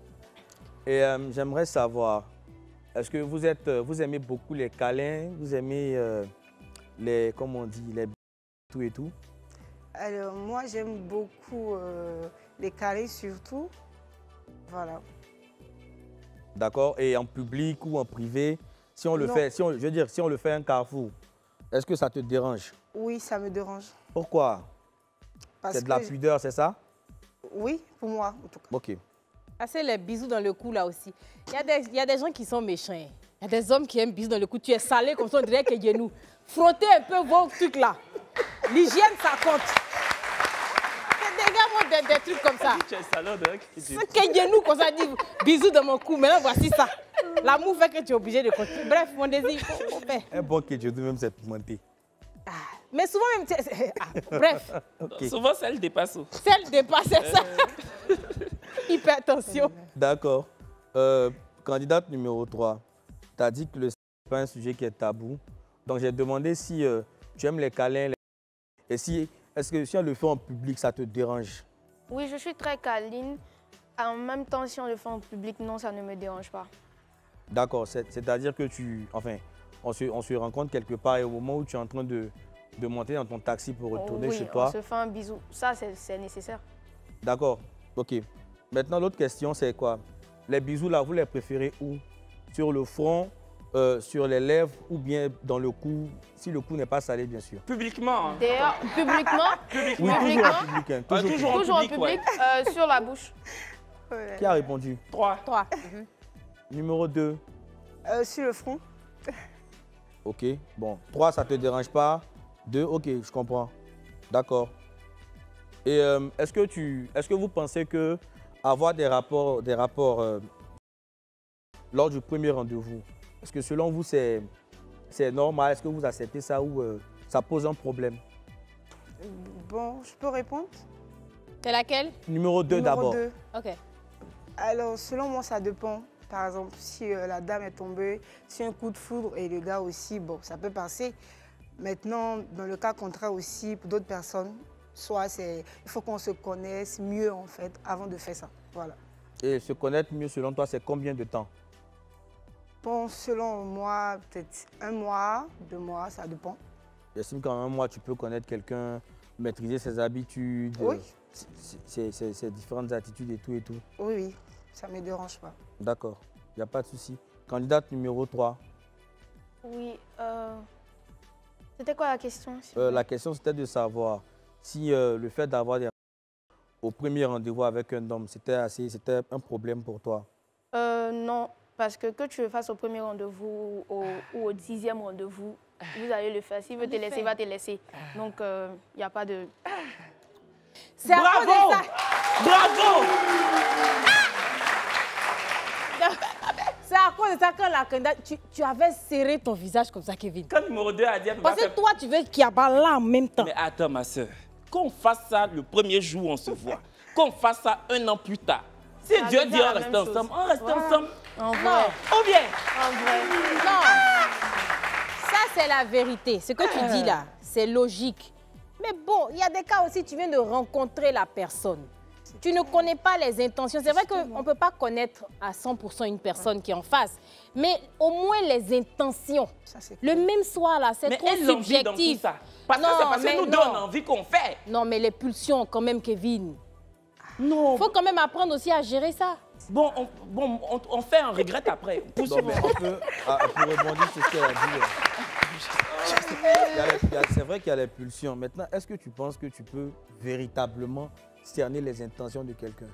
Et j'aimerais savoir, est-ce que vous aimez beaucoup les câlins? Vous aimez les, comment on dit, les tout et tout?
Alors, moi, j'aime beaucoup les câlins surtout. Voilà.
D'accord. Et en public ou en privé, si on le
Non.
fait, je veux dire, si on le fait un carrefour, est-ce que ça te dérange?
Oui, ça me dérange.
Pourquoi?
Parce
C'est de la
que
pudeur, c'est ça?
Oui, pour moi, en tout cas.
Ok.
Ah, c'est les bisous dans le cou là aussi. Il y a des gens qui sont méchants. Il y a des hommes qui aiment bisous dans le cou. Tu es salé comme ça, on dirait que nous. Frottez un peu vos trucs là. L'hygiène, ça compte. Des gars, des trucs comme ça.
Tu es salaud, donc.
C'est que nous, comme ça, dit bisous dans mon cou. Maintenant, voici ça. L'amour fait que tu es obligé de continuer. Bref, mon désir, faut faire.
Un bon que Dieu même c'est pimenté.
Mais souvent même, bref.
Ok.
Souvent, celle dépasse.
Celle dépasse, c'est ça. Hypertension.
D'accord. Candidate numéro 3, tu as dit que le sexe n'est pas un sujet qui est tabou. Donc j'ai demandé si tu aimes les câlins. Et est-ce que si on le fait en public, ça te dérange?
Oui, je suis très câline. En même temps, si on le fait en public, non, ça ne me dérange pas.
D'accord, c'est-à-dire que on se rencontre quelque part et au moment où tu es en train de monter dans ton taxi pour retourner
Oui,
chez toi.
on se fait un bisou. Ça, c'est nécessaire.
D'accord, ok. Maintenant, l'autre question, c'est quoi? Les bisous, là, vous les préférez où? Sur le front, sur les lèvres ou bien dans le cou, si le cou n'est pas salé, bien sûr.
Publiquement. Hein.
D'ailleurs, publiquement,
Oui, toujours en public. Hein,
toujours en public, sur la bouche.
Qui a répondu?
3.
3.
Numéro 2.
Sur le front.
Ok. Bon, 3, ça ne te dérange pas. 2, ok, je comprends. D'accord. Et est-ce que vous pensez que avoir des rapports lors du premier rendez-vous, est-ce que selon vous, c'est normal? Est-ce que vous acceptez ça ou ça pose un problème?
Bon, je peux répondre?
C'est laquelle?
Numéro 2 d'abord.
Numéro 2.
Ok.
Alors, selon moi, ça dépend. Par exemple, si la dame est tombée, si un coup de foudre et le gars aussi, bon, ça peut passer. Maintenant, dans le cas contraire aussi, pour d'autres personnes, soit il faut qu'on se connaisse mieux, en fait, avant de faire ça. Voilà.
Et se connaître mieux, selon toi, c'est combien de temps?
Bon, selon moi, peut-être 1 mois, 2 mois, ça dépend.
J'estime qu'en 1 mois, tu peux connaître quelqu'un, maîtriser ses habitudes,
oui.
ses différentes attitudes et tout et tout.
Oui, oui, ça ne me dérange pas.
D'accord, il n'y a pas de souci. Candidate numéro 3.
Oui, c'était quoi la question?
La question, c'était de savoir si le fait d'avoir des au premier rendez-vous avec un homme, c'était un problème pour toi.
Non, parce que tu le fasses au premier rendez-vous ou au 10e rendez-vous, vous allez le faire. S'il veut te laisser, il va te laisser. Donc, il n'y a pas de...
Bravo! Bravo!
C'est à cause de ça que la candidate, tu avais serré ton visage comme ça, Kevin.
Quand numéro 2 a dit...
Parce que toi, tu veux qu'il y a pas là en même temps.
Mais attends, ma soeur. Qu'on fasse ça le premier jour où on se voit. Qu'on fasse ça 1 an plus tard. Si Dieu dit on reste ensemble, on reste ensemble.
En vrai.
Non. Ou bien.
En vrai. Non. Ça, c'est la vérité. Ce que tu dis là, c'est logique. Mais bon, il y a des cas aussi, tu viens de rencontrer la personne. Tu ne connais pas les intentions. C'est vrai qu'on ne peut pas connaître à 100% une personne qui est en face. Mais au moins les intentions. Le même soir, là, c'est trop subjectif.
Dans tout ça. Parce que c'est parce que nous deux, on a envie qu'on fait.
Non, mais les pulsions, quand même, Kevin. Non. Il faut quand même apprendre aussi à gérer ça.
Bon, on fait un regret après.
Non, mais pour rebondir sur ce qu'elle a dit, c'est vrai qu'il y a les pulsions. Maintenant, est-ce que tu penses que tu peux véritablement cerner les intentions de quelqu'un?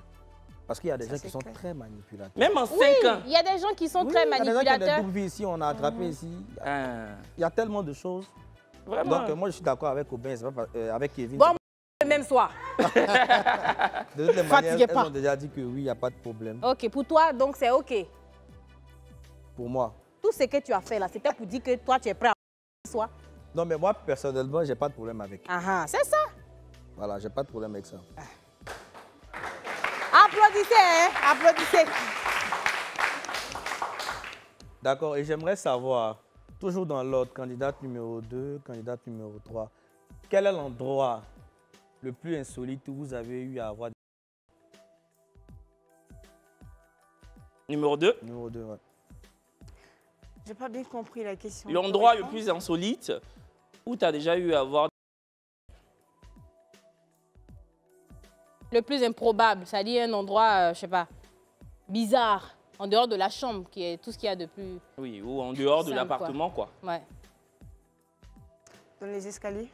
Parce qu'il y a des gens qui sont très manipulateurs.
Même en 5 ans.
Il y a des gens qui sont très manipulateurs.
Il y a des gens qui ont des doubles vies ici, on a attrapé ici. Il y a tellement de choses.
Vraiment.
Donc moi, je suis d'accord avec Aubin, avec Kevin.
Bon, le même soir.
De toutes les manières, elles ont déjà dit que oui, il n'y a pas de problème.
Ok, pour toi, donc c'est ok.
Pour moi.
Tout ce que tu as fait là, c'était pour dire que toi, tu es prêt à soi.
Non, mais moi, personnellement, j'ai pas de problème avec.
C'est ça.
Voilà, j'ai pas de problème avec ça.
Applaudissez, hein? Applaudissez.
D'accord, et j'aimerais savoir, toujours dans l'ordre, candidate numéro 2, candidate numéro 3, quel est l'endroit le plus insolite où vous avez eu à avoir...
Numéro 2.
Numéro 2, ouais.
J'ai pas bien compris la question.
L'endroit le plus insolite où tu as déjà eu à avoir...
Le plus improbable, c'est-à-dire un endroit, je sais pas, bizarre, en dehors de la chambre, qui est tout ce qu'il y a de plus...
Oui, ou en dehors de
simple,
l'appartement, quoi.
Ouais.
Dans les escaliers?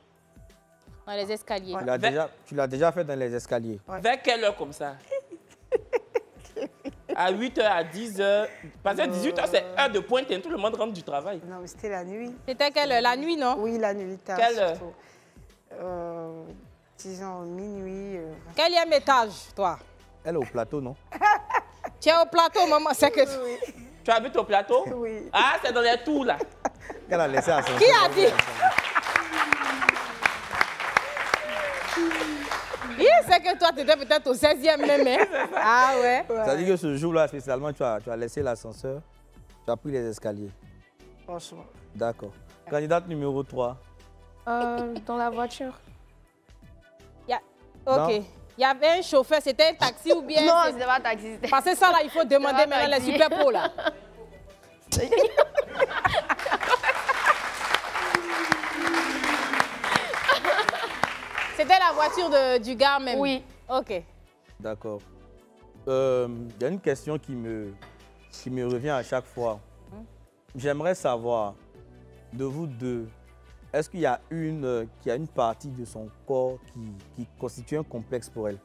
Dans les escaliers.
Tu l'as déjà fait dans les escaliers?
Vers quelle heure comme ça? À 8h, à 10h. Parce que 18h, c'est heure de pointe et tout le monde rentre du travail.
Non, mais c'était la nuit.
C'était quelle heure? La nuit, non?
Oui, la nuit, tard.
Quelle heure?
Disons minuit.
Quel étage, toi?
Elle est au plateau, non?
Tu es au plateau, maman, c'est que...
Oui.
Tu habites au plateau?
Oui.
Ah, c'est dans les tours, là.
Elle a laissé à son...
Qui a dit? C'est que toi, tu étais peut-être au 16e même, hein? Ah ouais?
Ça veut dire que ce jour-là, spécialement, tu as laissé l'ascenseur, tu as pris les escaliers.
Franchement.
D'accord. Candidate numéro 3.
Dans la voiture.
Ok. Il y avait un chauffeur, c'était un taxi ou bien...
Non, c'était pas un taxi.
Parce que ça, là, il faut demander maintenant les super pots, là. C'était la voiture du gars même?
Oui.
Ok.
D'accord. Il y a une question qui me revient à chaque fois. J'aimerais savoir, de vous deux, est-ce qu'il y a une partie de son corps qui constitue un complexe pour elle?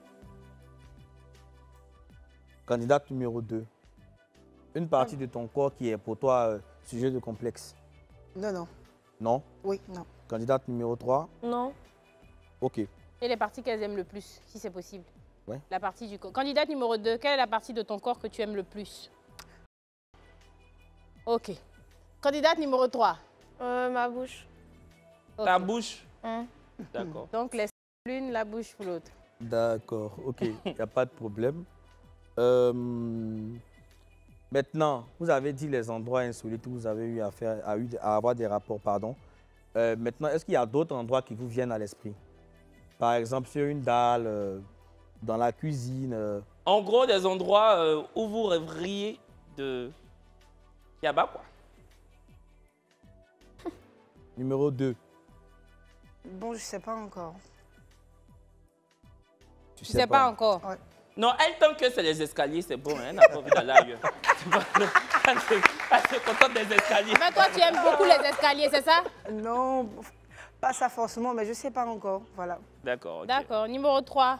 Candidate numéro 2. Une partie de ton corps qui est pour toi sujet de complexe.
Non, non.
Non?
Oui, non.
Candidate numéro 3.
Non.
Ok.
Et les parties qu'elles aiment le plus, si c'est possible.
Ouais.
La partie du corps. Candidate numéro 2, quelle est la partie de ton corps que tu aimes le plus? Ok. Candidate numéro 3.
Ma bouche.
Okay.
Ta bouche?
D'accord. Donc, laisse l'une, la bouche pour l'autre.
D'accord, ok, il n'y a pas de problème. Maintenant, vous avez dit les endroits insolites où vous avez eu à avoir des rapports, pardon. Maintenant, est-ce qu'il y a d'autres endroits qui vous viennent à l'esprit? Par exemple, sur une dalle, dans la cuisine.
En gros, des endroits où vous rêveriez de Yaba, quoi.
Numéro 2.
Bon, je sais pas encore.
Tu sais pas encore?
Ouais.
Non, elle, tant que c'est les escaliers, c'est bon, hein, elle n'a pas envie d'aller ailleurs. Elle se contente des escaliers.
Mais toi, tu aimes beaucoup les escaliers, c'est ça?
Non, pas ça forcément, mais je sais pas encore. Voilà.
D'accord. Okay.
D'accord. Numéro 3.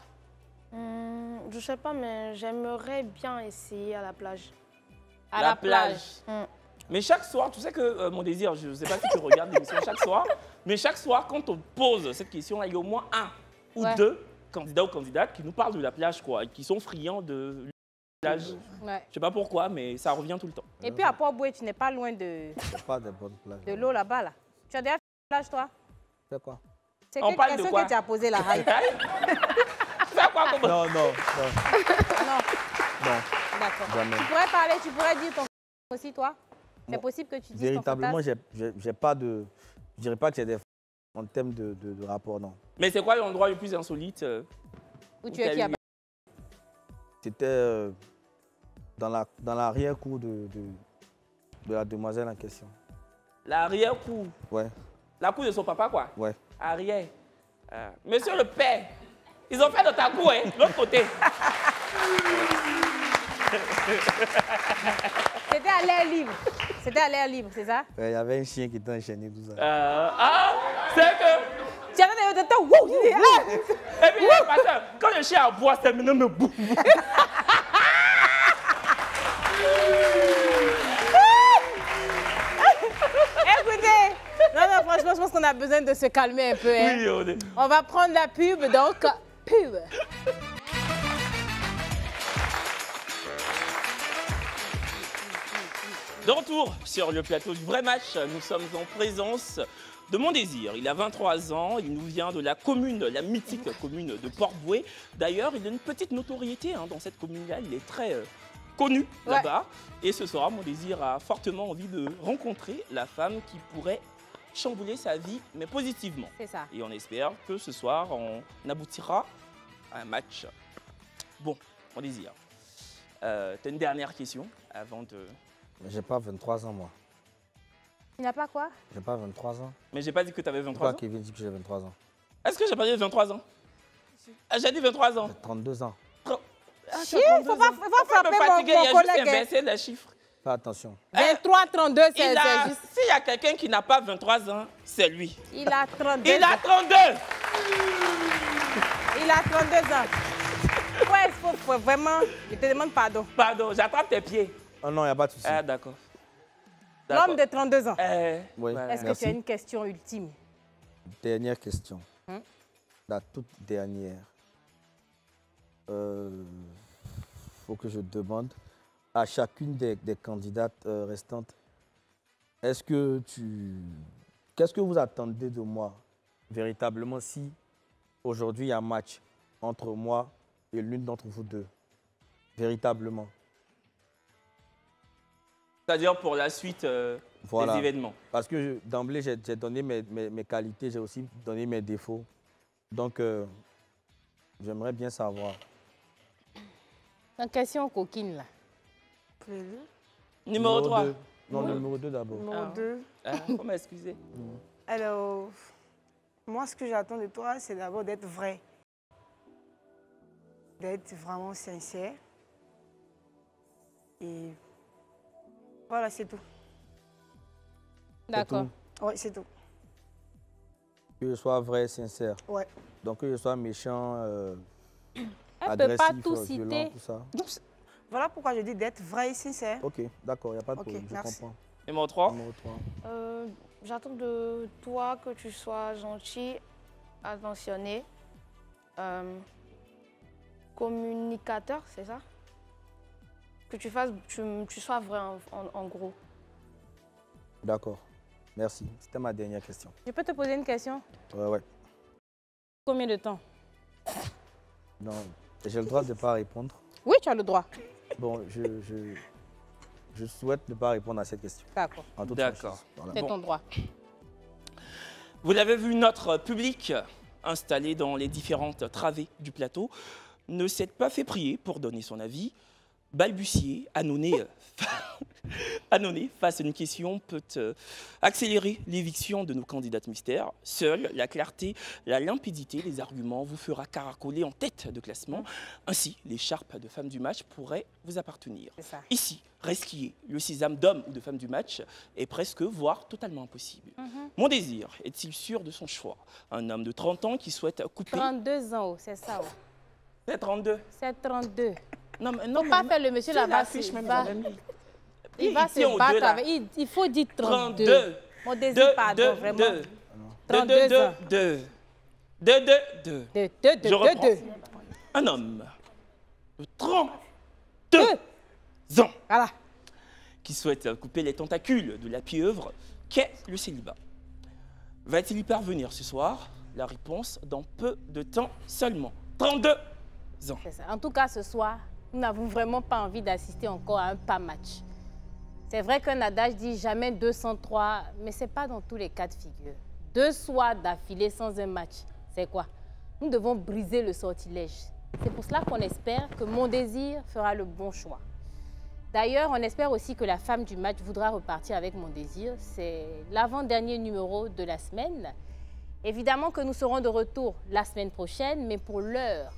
Je sais pas, mais j'aimerais bien essayer à la plage.
À la plage.
Mais chaque soir, tu sais que mon désir, je ne sais pas si tu regardes l'émission chaque soir, mais chaque soir, quand on pose cette question, il y a au moins un ou deux candidats ou candidates qui nous parlent de la plage, quoi, et qui sont friands de la plage.
Ouais.
Je sais pas pourquoi, mais ça revient tout le temps.
Et puis à Port-Boué, tu n'es pas loin de l'eau là-bas. Là. Tu as déjà fait la plage, toi?
C'est quoi?
C'est
On parle de quoi?
que tu as posé la raille.
C'est quoi comme...
Non.
Non.
Non.
D'accord.
Jamais.
Tu pourrais parler, tu pourrais dire ton aussi, toi? C'est possible que tu dises
véritablement,
ton
j'ai pas de... Je dirais pas que j'ai des... en termes de rapport, non.
Mais c'est quoi l'endroit le plus insolite
où tu es qui a...
C'était dans l'arrière-cour de la demoiselle en question.
L'arrière-cour?
Ouais.
La cour de son papa, quoi?
Ouais.
Arrière. Monsieur le père, ils ont fait de ta cour, hein, l'autre côté.
C'était à l'air libre. C'était à l'air libre, c'est ça?
Il y avait un chien qui était enchaîné, tout ça.
C'est que...
Tu as de temps, wouh!
Et puis, quand le chien aboie, c'est maintenant me boue.
Écoutez, non, franchement, je pense qu'on a besoin de se calmer un peu. Hein.
Oui,
on va prendre la pub, donc, pub.
De retour sur le plateau du vrai match, nous sommes en présence de Mon Désir. Il a 23 ans, il nous vient de la commune, la mythique commune de Port-Boué. D'ailleurs, il a une petite notoriété dans cette commune-là, il est très connu là-bas. Et ce soir, Mon Désir a fortement envie de rencontrer la femme qui pourrait chambouler sa vie, mais positivement.
C'est ça.
Et on espère que ce soir, on aboutira à un match. Bon, Mon Désir, t'as une dernière question avant de...
J'ai pas 23 ans, moi.
Tu n'as pas quoi?
J'ai pas 23 ans.
Mais j'ai pas dit que tu avais 23 ans.
Pourquoi Kevin dit que j'ai 23 ans?
Est-ce que j'ai pas dit 23 ans? J'ai dit 23 ans.
J'ai 32 ans.
Il faut pas frapper mon
Il y a juste
collègue.
inversé les chiffres.
Fais attention.
23, 32, c'est juste...
S'il y a quelqu'un qui n'a pas 23 ans, c'est lui.
Il a 32.
Il a 32.
Il a 32 ans. Ouais, faut vraiment... Je te demande pardon.
Pardon, j'attrape tes pieds.
Oh non, il n'y a pas de souci.
Ah, d'accord.
L'homme de 32 ans.
Oui,
Est-ce que tu as une question ultime?
Dernière question. La toute dernière. Faut que je demande à chacune des candidates restantes, qu'est-ce que vous attendez de moi véritablement si aujourd'hui il y a un match entre moi et l'une d'entre vous deux? Véritablement.
C'est-à-dire pour la suite des événements.
Parce que d'emblée, j'ai donné mes qualités, j'ai aussi donné mes défauts. Donc, j'aimerais bien savoir.
Une question coquine, là.
Numéro 3.
Non, le numéro 2 d'abord.
Numéro 2.
Faut m'excuser.
Alors, moi, ce que j'attends de toi, c'est d'abord d'être vrai. D'être vraiment sincère. Et voilà, c'est tout.
D'accord.
Oui, c'est tout.
Que je sois vrai, sincère.
Ouais.
Donc que je sois méchant,
Elle ne peut
agressif,
pas tout
violent,
citer.
tout ça.
Voilà pourquoi je dis d'être vrai et sincère.
Ok, d'accord, il n'y a pas de
Ok,
problème, je
merci.
comprends.
Numéro 3.
Numéro 3.
J'attends de toi que tu sois gentil, attentionné, communicateur, c'est ça? Que tu sois vrai en gros.
D'accord, merci. C'était ma dernière question.
Je peux te poser une question?
Ouais.
Combien de temps?
Non, j'ai le droit de ne pas répondre.
Oui, tu as le droit.
Bon, je souhaite ne pas répondre à cette question.
D'accord.
D'accord.
Voilà.
C'est ton droit.
Vous l'avez vu, notre public installé dans les différentes travées du plateau ne s'est pas fait prier pour donner son avis. Balbutier, annoncer face à une question peut accélérer l'éviction de nos candidates mystères. Seule la clarté, la limpidité des arguments vous fera caracoler en tête de classement. Ainsi, l'écharpe de femme du match pourrait vous appartenir. Ici, resquiller le sésame d'homme ou de femme du match est presque, voire totalement impossible. Mon désir est-il sûr de son choix? Un homme de 30 ans qui souhaite couper...
32 ans, c'est ça.
C'est 32.
C'est 32.
Non,
faut pas faire le monsieur là-bas. Il va se battre avec. Il faut dire 32. Mon désir, pardon, vraiment. 32 ans.
2. Je reprends. Un homme de 32 ans qui souhaite couper les tentacules de la pieuvre qu'est le célibat. Va-t-il y parvenir ce soir? La réponse dans peu de temps seulement. 32 ans.
Ça. En tout cas, ce soir, nous n'avons vraiment pas envie d'assister encore à un pas match. C'est vrai qu'un adage dit jamais 203, mais ce n'est pas dans tous les cas de figure. 2 soirs d'affilée sans un match, c'est quoi? Nous devons briser le sortilège. C'est pour cela qu'on espère que Mon Désir fera le bon choix. D'ailleurs, on espère aussi que la femme du match voudra repartir avec Mon Désir. C'est l'avant-dernier numéro de la semaine. Évidemment que nous serons de retour la semaine prochaine, mais pour l'heure,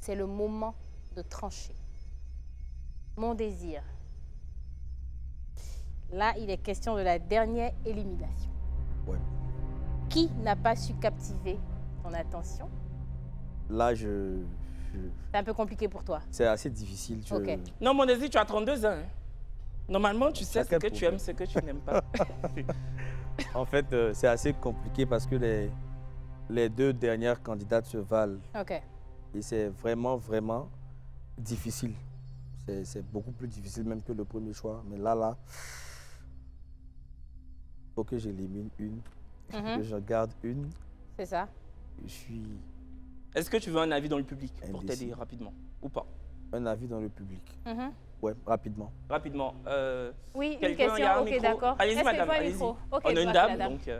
c'est le moment de trancher. Mon Désir. Là, il est question de la dernière élimination.
Ouais.
Qui n'a pas su captiver ton attention?
Là,
c'est un peu compliqué pour toi.
C'est assez difficile.
Ok.
Non, Mon Désir, tu as 32 ans. Hein. Normalement, tu sais ce que tu aimes, ce que tu n'aimes pas.
En fait, c'est assez compliqué parce que les 2 dernières candidates se valent.
Ok.
Et c'est vraiment, vraiment difficile. C'est beaucoup plus difficile même que le premier choix. Mais là, il faut que j'élimine une, que je garde une.
C'est ça.
Je suis...
Est-ce que tu veux un avis dans le public pour t'aider rapidement ou pas?
Un avis dans le public. Ouais, rapidement.
Rapidement.
Oui, une question, ok, d'accord.
Allez-y, madame, allez-y. On a une dame, donc...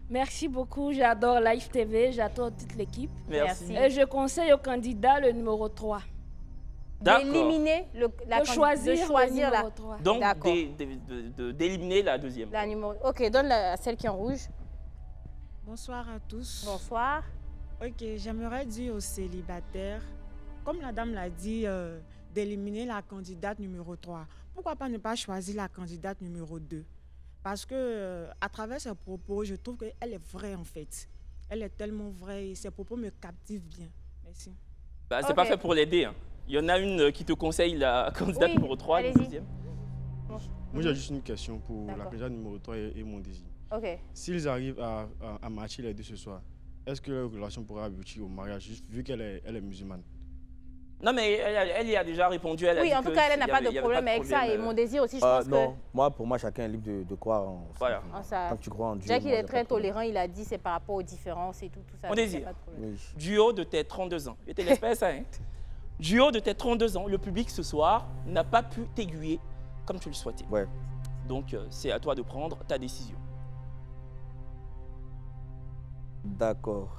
Merci beaucoup, j'adore Live TV, j'adore toute l'équipe.
Merci.
Et je conseille au candidat le numéro 3.
D'éliminer
de choisir le numéro 3.
Donc, d'éliminer la deuxième.
La numéro... Ok, donne à celle qui est en rouge.
Bonsoir à tous.
Bonsoir.
Ok, j'aimerais dire aux célibataires, comme la dame l'a dit, d'éliminer la candidate numéro 3. Pourquoi pas ne pas choisir la candidate numéro 2? Parce que à travers ses propos, je trouve qu'elle est vraie en fait. Elle est tellement vraie et ses propos me captivent bien. Merci.
Bah, c'est pas fait pour l'aider. Hein. Il y en a une qui te conseille la candidate numéro 3, la deuxième.
Moi, j'ai juste une question pour la candidate numéro 3 et Mon Désir.
Ok.
S'ils arrivent à matcher les deux ce soir, est-ce que leur relation pourra aboutir au mariage, juste vu qu'elle est musulmane?
Non, mais elle y a déjà répondu. Elle a dit
en tout cas, elle n'a pas de problème avec ça. Et Mon Désir aussi, je pense
non, pour moi, chacun est libre de croire en...
Voilà.
Quand tu crois en Dieu.
Déjà qu'il est très tolérant, il a dit c'est par rapport aux différences et tout ça.
Mon Désir, du haut de tes 32 ans, je te laisse pas ça, hein. Du haut de tes 32 ans, le public ce soir n'a pas pu t'aiguiller comme tu le souhaitais.
Ouais.
Donc, c'est à toi de prendre ta décision.
D'accord.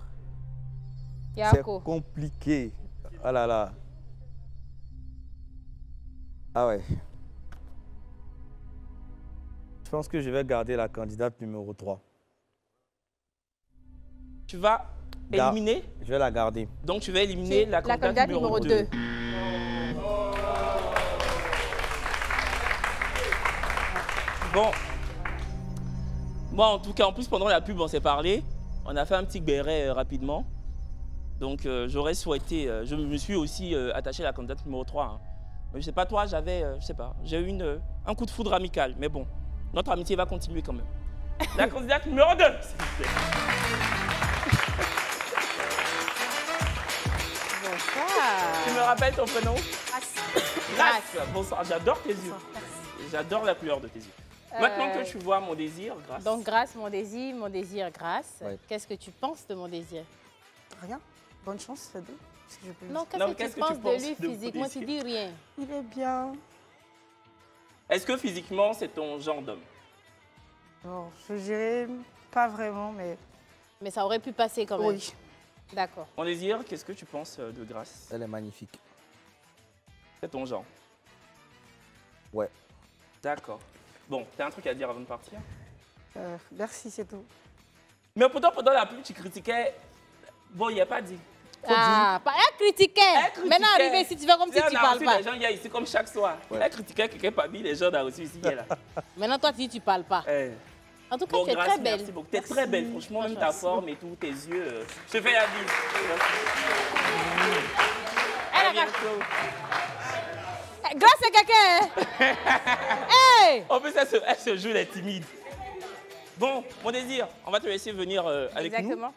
C'est
Yako.
compliqué. Ah là là. Ah ouais. Je pense que je vais garder la candidate numéro 3.
Tu vas éliminer?
Je vais la garder.
Donc tu vas éliminer la candidate numéro 2. Bon. Moi, en tout cas, en plus, pendant la pub, on s'est parlé. On a fait un petit béret rapidement. Donc, j'aurais souhaité... je me suis aussi attaché à la candidate numéro 3. Hein. Je sais pas toi, je sais pas, j'ai eu un coup de foudre amical, mais bon, notre amitié va continuer quand même. La candidate numéro 2, s'il vous plaît. Tu me rappelles ton prénom? Grace. Bonsoir, j'adore tes yeux. J'adore la couleur de tes yeux. Maintenant que tu vois mon désir, Grace.
Donc Grace, mon désir, Grace.
Ouais.
Qu'est-ce que tu penses de mon désir?
Rien. Bonne chance, c'est tout.
Non, qu'est-ce que tu penses de lui physiquement? Tu dis rien.
Il est bien.
Est-ce que physiquement, c'est ton genre d'homme?
Bon, je dirais pas vraiment, mais...
Mais ça aurait pu passer quand même.
Oui.
D'accord.
Mon désir, qu'est-ce que tu penses de Grace?
Elle est magnifique.
C'est ton genre?
Ouais.
D'accord. Bon, t'as un truc à dire avant de partir?
Merci, c'est tout.
Mais pourtant, pendant la pub, tu critiquais... Bon, il n'y a pas dit.
Ah, elle critiquait. Maintenant, arrivé ici, tu fais comme si tu parles pas.
Les gens, il y a ici comme chaque soir. Ouais. Elle critiquait quelqu'un parmi les gens d'A reçu ici. Là.
Maintenant, toi, tu dis tu parles pas. En tout cas, tu es très belle.
Merci beaucoup. Tu es très belle, franchement, même ta forme et tout, tes yeux. Je te fais la bise.
Grâce à quelqu'un. Hey!
En plus, elle se joue, elle est timide. Bon, mon désir, on va te laisser venir avec nous.
Exactement.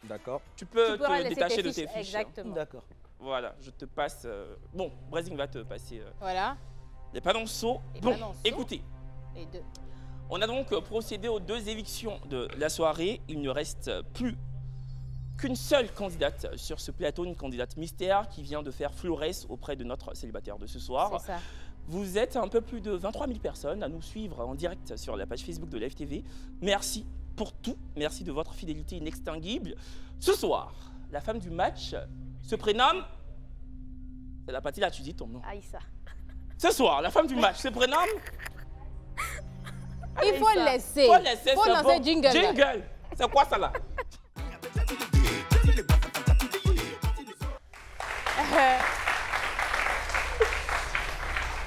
D'accord.
Tu peux te détacher de tes fiches.
Exactement.
D'accord.
Voilà, je te passe... Bon, Brazing va te passer
voilà.
les panonceaux. Bon, écoutez.
Les deux.
On a donc procédé aux 2 évictions de la soirée. Il ne reste plus qu'une seule candidate sur ce plateau, une candidate mystère qui vient de faire florès auprès de notre célibataire de ce soir.
C'est ça.
Vous êtes un peu plus de 23 000 personnes à nous suivre en direct sur la page Facebook de Live TV. Merci pour tout. Merci de votre fidélité inextinguible. Ce soir, la femme du match se prénomme... C'est la partie là, tu dis ton nom.
Aïssa.
Ce soir, la femme du match se prénomme...
Il faut le laisser.
Il faut
lancer
bon.
jingle.
Jingle. C'est quoi ça là?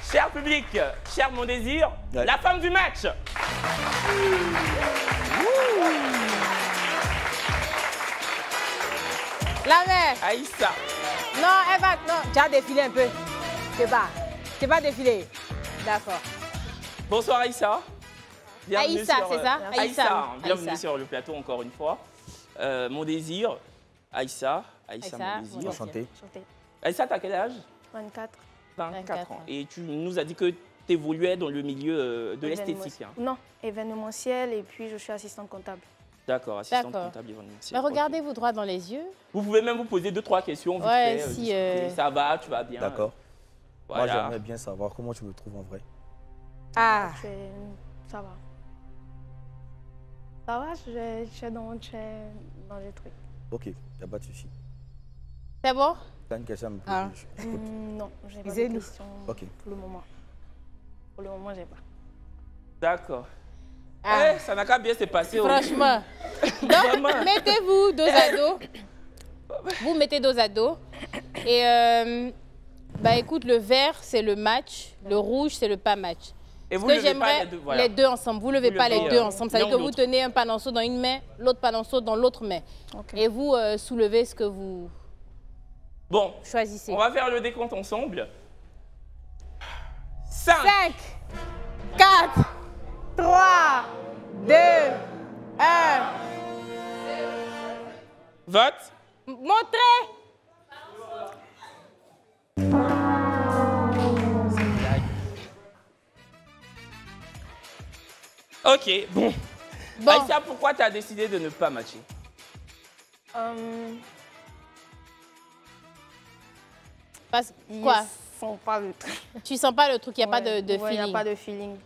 Cher public, cher mon désir, la femme du match.
La mère.
Aïssa.
Non, elle va... Non, tu as défilé un peu. Tu vas défiler. D'accord.
Bonsoir Aïssa. Bienvenue
Aïssa,
sur,
c'est ça?
Aïssa. Bienvenue
Aïssa.
sur le plateau encore une fois. Mon désir, Aïssa, mon désir.
Enchanté.
Aïssa, t'as quel âge?
24.
24 ans. Et tu nous as dit que tu évoluais dans le milieu de l'esthétique. Hein.
Non, événementiel et puis je suis assistante comptable.
D'accord, assistante comptable événementielle.
Mais regardez-vous droit dans les yeux.
Vous pouvez même vous poser 2-3 questions. Vite
Ouais,
fait,
si...
Ça va, tu vas bien.
D'accord.
Voilà.
Moi, j'aimerais bien savoir comment tu me trouves en vrai.
Ah.
Ça va. Ça va, je suis dans les trucs.
Ok, il n'y a pas de souci.
C'est bon?
Tu as une question à me poser?
Non, j'ai pas de questions pour le moment. Pour le moment, j'ai pas.
D'accord.
Ah.
Ça n'a qu'à bien se passer.
Franchement. Donc, mettez-vous dos à dos. Vous mettez dos à dos. Et bah écoute, le vert, c'est le match. Le rouge, c'est le pas match.
Et vous
que
levez pas
j'aimerais les deux ensemble. Vous ne levez pas les deux ensemble. Ça veut dire que vous tenez un panonceau dans une main, l'autre panonceau dans l'autre main. Okay. Et vous soulevez ce que vous choisissez.
On va faire le décompte ensemble. 5,
4, 3, 2, 1.
Vote.
Montrez.
Ok, bon. Aïssa, pourquoi tu as décidé de ne pas matcher?
Parce quoi?
Sens pas le truc.
Tu sens pas le truc, il n'y a pas de feeling.
Il n'y a pas de feeling.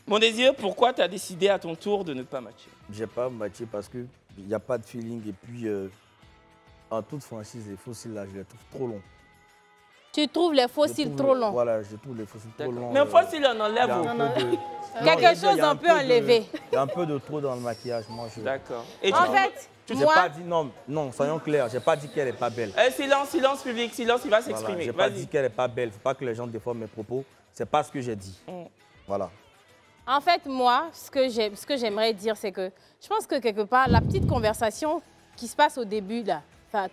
Mon désir, pourquoi tu as décidé à ton tour de ne pas matcher?
J'ai pas matché parce qu'il n'y a pas de feeling et puis en toute franchise, les fossiles là, je les trouve trop longs.
Tu trouves les fossiles trop longs?
Voilà, je trouve les fossiles trop longs.
Mais fossiles, on enlève.
Quelque chose, on peut enlever.
Il y a un peu de trop dans le maquillage.
D'accord.
En fait,
moi... pas dit, non, soyons clairs, j'ai pas dit qu'elle n'est pas belle.
Silence public, silence, il va s'exprimer.
Voilà, j'ai pas dit qu'elle n'est pas belle, il ne faut pas que les gens déforment mes propos. C'est pas ce que j'ai dit. Voilà.
En fait, moi, ce que j'aimerais dire, c'est que je pense que quelque part, la petite conversation qui se passe au début, là,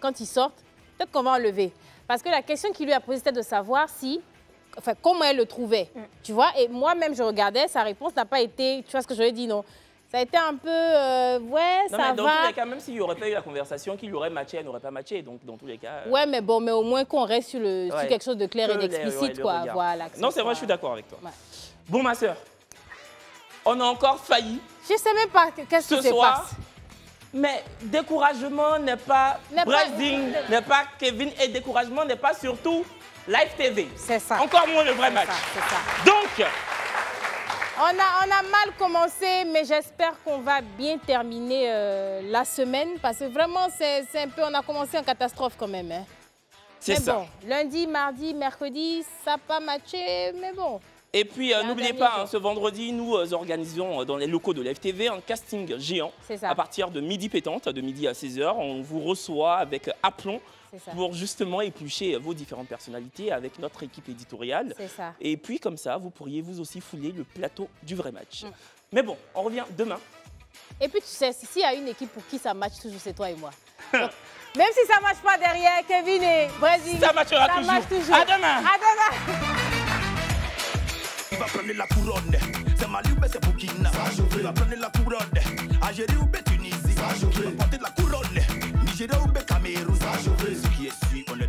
quand ils sortent, peut-être qu'on va enlever. Parce que la question qu'il lui a posée, c'était de savoir si enfin, comment elle le trouvait, tu vois. Et moi-même, je regardais, sa réponse n'a pas été, tu vois ce que je lui ai dit, non. Ça a été un peu, ouais,
non,
ça
mais dans
va.
tous les cas, même s'il n'y aurait pas eu la conversation, qu'il aurait matché, elle n'aurait pas matché. Donc, dans tous les cas...
Ouais, mais bon, mais au moins qu'on reste sur, sur quelque chose de clair et d'explicite, quoi.
Regard.
Voilà.
Non, c'est vrai, je suis d'accord avec toi.
Ouais.
Bon, ma soeur, on a encore failli.
Je ne sais même pas qu'est-ce qui se passe.
Mais découragement n'est pas Brazing, n'est pas Kevin, et découragement n'est pas surtout Live TV.
C'est ça.
Encore moins le vrai match.
C'est ça.
Donc,
on a mal commencé, mais j'espère qu'on va bien terminer la semaine, parce que vraiment, c'est un peu, on a commencé en catastrophe quand même. Hein.
C'est ça.
Bon, lundi, mardi, mercredi, ça n'a pas matché, mais bon.
Et puis, n'oubliez pas, ce vendredi, nous organisons dans les locaux de Live TV un casting géant. À partir de midi pétante, de midi à 16h. On vous reçoit avec aplomb pour justement éplucher vos différentes personnalités avec notre équipe éditoriale.
C'est ça.
Et puis, comme ça, vous pourriez vous aussi fouiller le plateau du vrai match. Mais bon, on revient demain.
Et puis, tu sais, s'il y a une équipe pour qui ça match toujours, c'est toi et moi. Donc, même si ça ne marche pas derrière, Kevin et Brésil,
ça matchera toujours.
Marche toujours.
À demain.
À demain.
Il va prendre la couronne, c'est Mali ou c'est Burkina. Il va prendre la couronne, Algérie ou Tunisie. Il va porter la couronne, Nigeria ou Cameroun. Ce qui est sûr, on